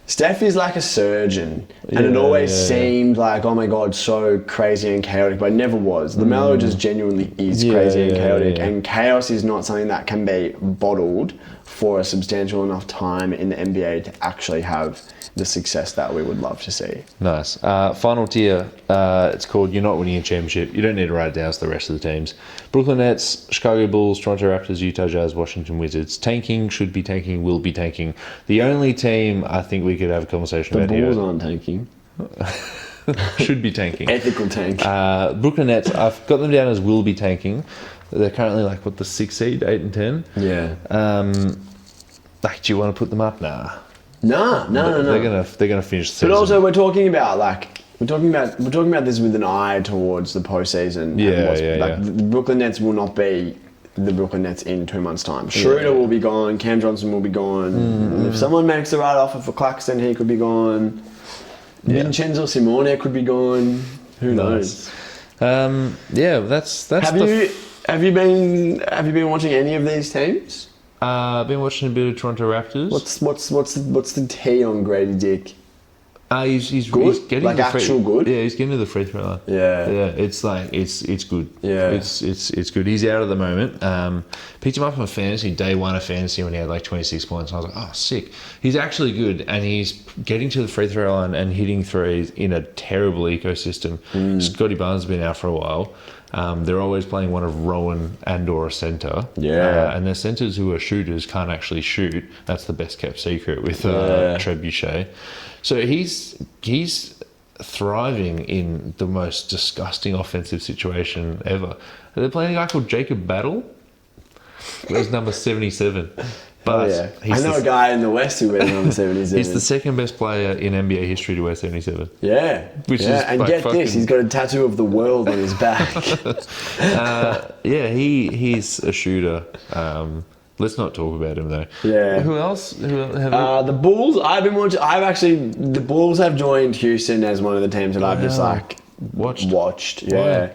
Speaker 2: Steph is like a surgeon, and it always seemed like, oh my god, so crazy and chaotic, but it never was. The Melo just genuinely is crazy and chaotic, and chaos is not something that can be bottled for a substantial enough time in the NBA to actually have the success that we would love to see.
Speaker 1: Nice. Final tier. It's called You're Not Winning a Championship. You don't need to write it down. It's the rest of the teams. Brooklyn Nets, Chicago Bulls, Toronto Raptors, Utah Jazz, Washington Wizards. Tanking, should be tanking, will be tanking. The only team I think we could have a conversation about here.
Speaker 2: The Bulls aren't tanking.
Speaker 1: Should be tanking.
Speaker 2: Ethical tank.
Speaker 1: Brooklyn Nets, I've got them down as will be tanking. They're currently like, the 6th seed, 8 and 10?
Speaker 2: Yeah.
Speaker 1: Do you want to put them up? Nah.
Speaker 2: No.
Speaker 1: They're gonna finish the season.
Speaker 2: But also, we're talking about this with an eye towards the postseason. The Brooklyn Nets will not be the Brooklyn Nets in 2 months' time. Schroeder will be gone. Cam Johnson will be gone. If someone makes the right offer for Claxton, he could be gone. Vincenzo Simone could be gone. Who knows?
Speaker 1: That's.
Speaker 2: Have you been watching any of these teams?
Speaker 1: I've been watching a bit of Toronto Raptors.
Speaker 2: What's the T on Grady Dick?
Speaker 1: He's
Speaker 2: good?
Speaker 1: He's getting
Speaker 2: like actual good?
Speaker 1: Yeah, he's getting to the free throw line.
Speaker 2: Yeah.
Speaker 1: It's good.
Speaker 2: Yeah,
Speaker 1: it's good. He's out at the moment. Picked him up on fantasy day one of fantasy when he had like 26 points. And I was like, oh, sick. He's actually good, and he's getting to the free throw line and hitting threes in a terrible ecosystem. Scotty Barnes has been out for a while. They're always playing one of Rowan and or a centre.
Speaker 2: Yeah.
Speaker 1: And their centres who are shooters can't actually shoot. That's the best kept secret with Trebuchet. So he's thriving in the most disgusting offensive situation ever. They're playing a guy called Jacob Battle. Wears number 77. But
Speaker 2: I know a guy in the West who wears number 77.
Speaker 1: He's the second best player in NBA history to wear 77.
Speaker 2: Yeah.
Speaker 1: Which is
Speaker 2: and
Speaker 1: like
Speaker 2: get this, he's got a tattoo of the world on his back.
Speaker 1: He's a shooter. Let's not talk about him though.
Speaker 2: Yeah.
Speaker 1: Who else?
Speaker 2: The Bulls. I've been watching. The Bulls have joined Houston as one of the teams that I've just watched. Yeah.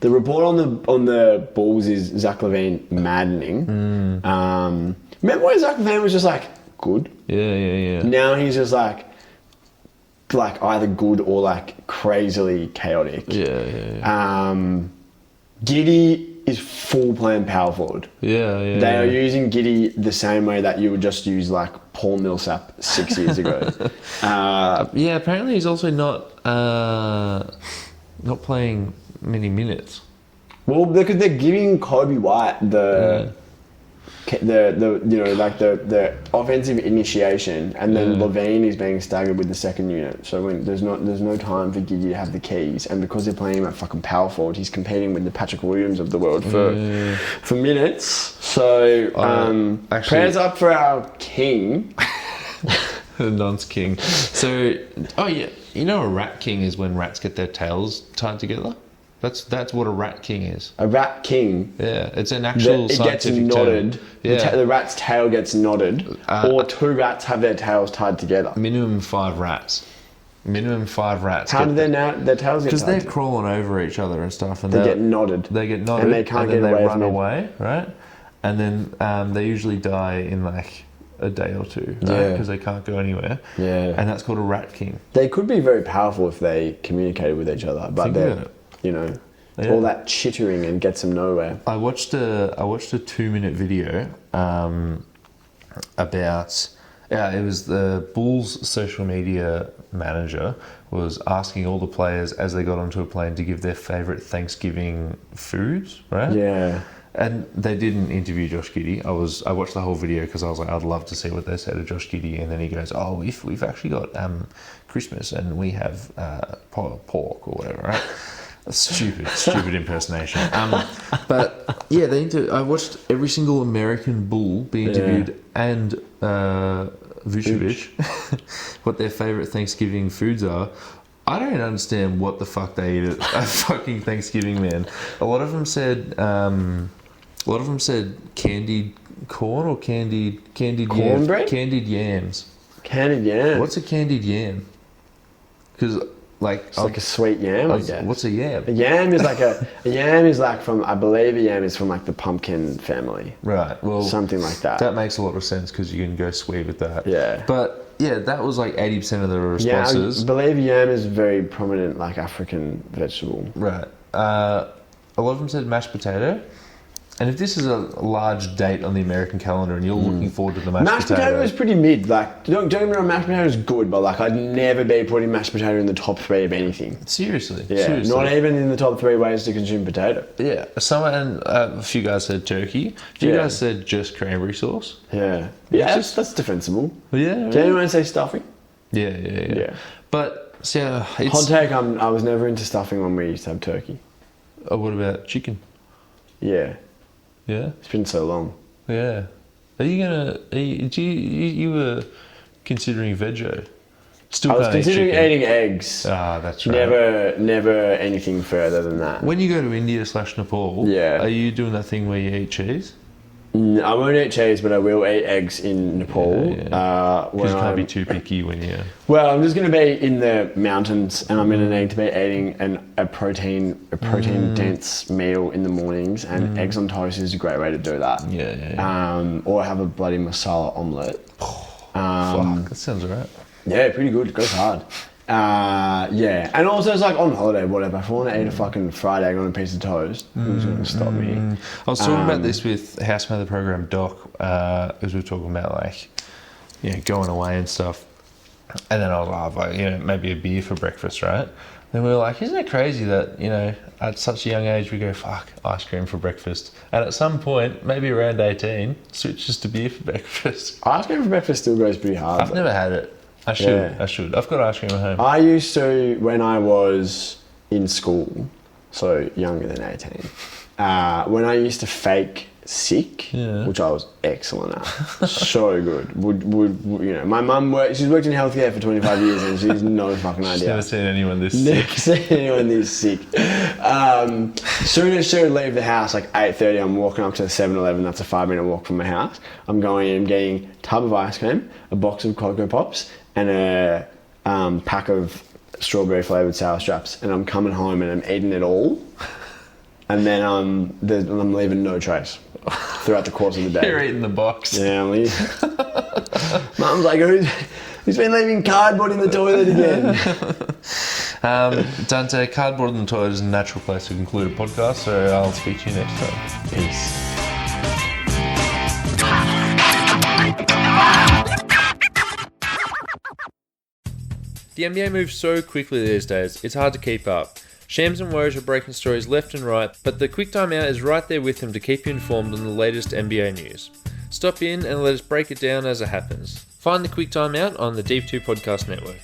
Speaker 2: The report on the Bulls is Zach LaVine maddening. Remember when Zach LaVine was just like good?
Speaker 1: Yeah.
Speaker 2: Now he's just like either good or like crazily chaotic.
Speaker 1: Yeah.
Speaker 2: Giddey is full playing power forward.
Speaker 1: Yeah.
Speaker 2: They are using Giddey the same way that you would just use like Paul Millsap 6 years ago.
Speaker 1: Apparently he's also not playing many minutes.
Speaker 2: Well, because they're giving Kobe White the offensive initiation, and then Levine is being staggered with the second unit. So when there's no time for Giddey to have the keys, and because they're playing him at fucking power forward, he's competing with the Patrick Williams of the world for minutes. So prayers up for our king.
Speaker 1: The nonce king. So, you know a rat king is when rats get their tails tied together? That's what a rat king is.
Speaker 2: A rat king?
Speaker 1: Yeah, it's an actual scientific
Speaker 2: gets knotted.
Speaker 1: term. Yeah.
Speaker 2: The rat's tail gets knotted, or two rats have their tails tied together.
Speaker 1: Minimum 5 rats.
Speaker 2: How do their tails get tied?
Speaker 1: Because they're crawling over each other and stuff. And
Speaker 2: they get knotted.
Speaker 1: And
Speaker 2: they can't get
Speaker 1: away.
Speaker 2: They
Speaker 1: run away, right? And then they usually die in like a day or two, right? Because they can't go anywhere. Yeah. And that's called a rat king.
Speaker 2: They could be very powerful if they communicated with each other, but they're, all that chittering and gets them nowhere.
Speaker 1: I watched a 2-minute video about it was the Bulls social media manager was asking all the players as they got onto a plane to give their favourite Thanksgiving foods, right?
Speaker 2: Yeah.
Speaker 1: And they didn't interview Josh Giddey. I watched the whole video because I was like, I'd love to see what they say to Josh Giddey. And then he goes, oh, we've actually got Christmas and we have pork or whatever, right? Stupid impersonation. But yeah, I watched every single American Bull be interviewed and Vucevic what their favourite Thanksgiving foods are. I don't understand what the fuck they eat at fucking Thanksgiving, man. A lot of them said candied corn or candied
Speaker 2: cornbread?
Speaker 1: Candied yams.
Speaker 2: Candied yam.
Speaker 1: What's a candied yam? Because like
Speaker 2: It's like a sweet yam, I guess.
Speaker 1: what's a yam?
Speaker 2: A yam is like a yam is like from, I believe a yam is from like the pumpkin family.
Speaker 1: Right. Well,
Speaker 2: Something like that.
Speaker 1: that makes a lot of sense because you can go sweet with that.
Speaker 2: Yeah.
Speaker 1: But yeah, that was like 80% of the
Speaker 2: Yeah,
Speaker 1: responses.
Speaker 2: I believe yam is a very prominent like African vegetable.
Speaker 1: Right. A lot of them said mashed potato. And if this is a large date on the American calendar and you're looking forward to the
Speaker 2: Mashed potato is pretty mid. Like, don't get me wrong, mashed potato is good, but like, I'd never be putting mashed potato in the top 3 of anything.
Speaker 1: Seriously.
Speaker 2: Yeah,
Speaker 1: Seriously.
Speaker 2: not even in the top 3 ways to consume potato.
Speaker 1: Yeah. A few guys said turkey. A few guys said just cranberry sauce.
Speaker 2: Yeah, yeah, that's defensible.
Speaker 1: Yeah.
Speaker 2: Did anyone say stuffing?
Speaker 1: Yeah. But so it's.
Speaker 2: Hot take, I was never into stuffing when we used to have turkey.
Speaker 1: Oh, what about chicken?
Speaker 2: Yeah,
Speaker 1: Yeah.
Speaker 2: it's been so long.
Speaker 1: Yeah. Are you gonna? You were considering veggie? Still
Speaker 2: I was
Speaker 1: can't eat
Speaker 2: considering
Speaker 1: chicken.
Speaker 2: eating eggs.
Speaker 1: Ah, that's right.
Speaker 2: Never anything further than that.
Speaker 1: When you go to India / Nepal,
Speaker 2: Yeah.
Speaker 1: are you doing that thing where you eat cheese?
Speaker 2: I won't eat cheese, but I will eat eggs in Nepal.
Speaker 1: Yeah.
Speaker 2: When
Speaker 1: You can't
Speaker 2: I'm-
Speaker 1: be too picky when you.
Speaker 2: Well, I'm just going to be in the mountains, and I'm going to need to be eating a protein dense meal in the mornings, and eggs on toast is a great way to do that.
Speaker 1: Yeah.
Speaker 2: Or have a bloody masala omelette.
Speaker 1: Fuck, that sounds alright.
Speaker 2: Yeah, pretty good. It goes hard. Yeah, and also it's like on holiday, whatever. If I want to eat a fucking fried egg on a piece of toast, who's going to stop me?
Speaker 1: I was talking about this with housemate of the program, Doc, as we were talking about like, going away and stuff. And then I was like, maybe a beer for breakfast, right? Then we were like, isn't it crazy that, at such a young age we go, fuck, ice cream for breakfast. And at some point, maybe around 18, switches to beer for breakfast.
Speaker 2: Ice cream for breakfast still goes pretty hard.
Speaker 1: I've never had it. I should. I've got ice cream at home.
Speaker 2: I used to, when I was in school, so younger than 18, when I used to fake sick, which I was excellent at, so good. My mum she's worked in healthcare for 25 years and she's no fucking idea.
Speaker 1: Never seen anyone this
Speaker 2: Never
Speaker 1: sick.
Speaker 2: seen anyone this sick. Soon as she would leave the house, like 8:30, I'm walking up to the 7-Eleven. That's a 5-minute walk from my house. I'm getting a tub of ice cream, a box of Cocoa Pops, and a pack of strawberry flavoured sour straps. And I'm coming home and I'm eating it all. And then I'm leaving no trace throughout the course of the day.
Speaker 1: You're eating the box.
Speaker 2: Yeah, I'm leaving. Mum's like, who's been leaving cardboard in the toilet again?
Speaker 1: Dante, cardboard in the toilet is a natural place to conclude a podcast, so I'll speak to you next time.
Speaker 2: Peace.
Speaker 1: The NBA moves so quickly these days, it's hard to keep up. Shams and Woj are breaking stories left and right, but the Quick Time Out is right there with them to keep you informed on the latest NBA news. Stop in and let us break it down as it happens. Find the Quick Time Out on the Deep 2 Podcast Network.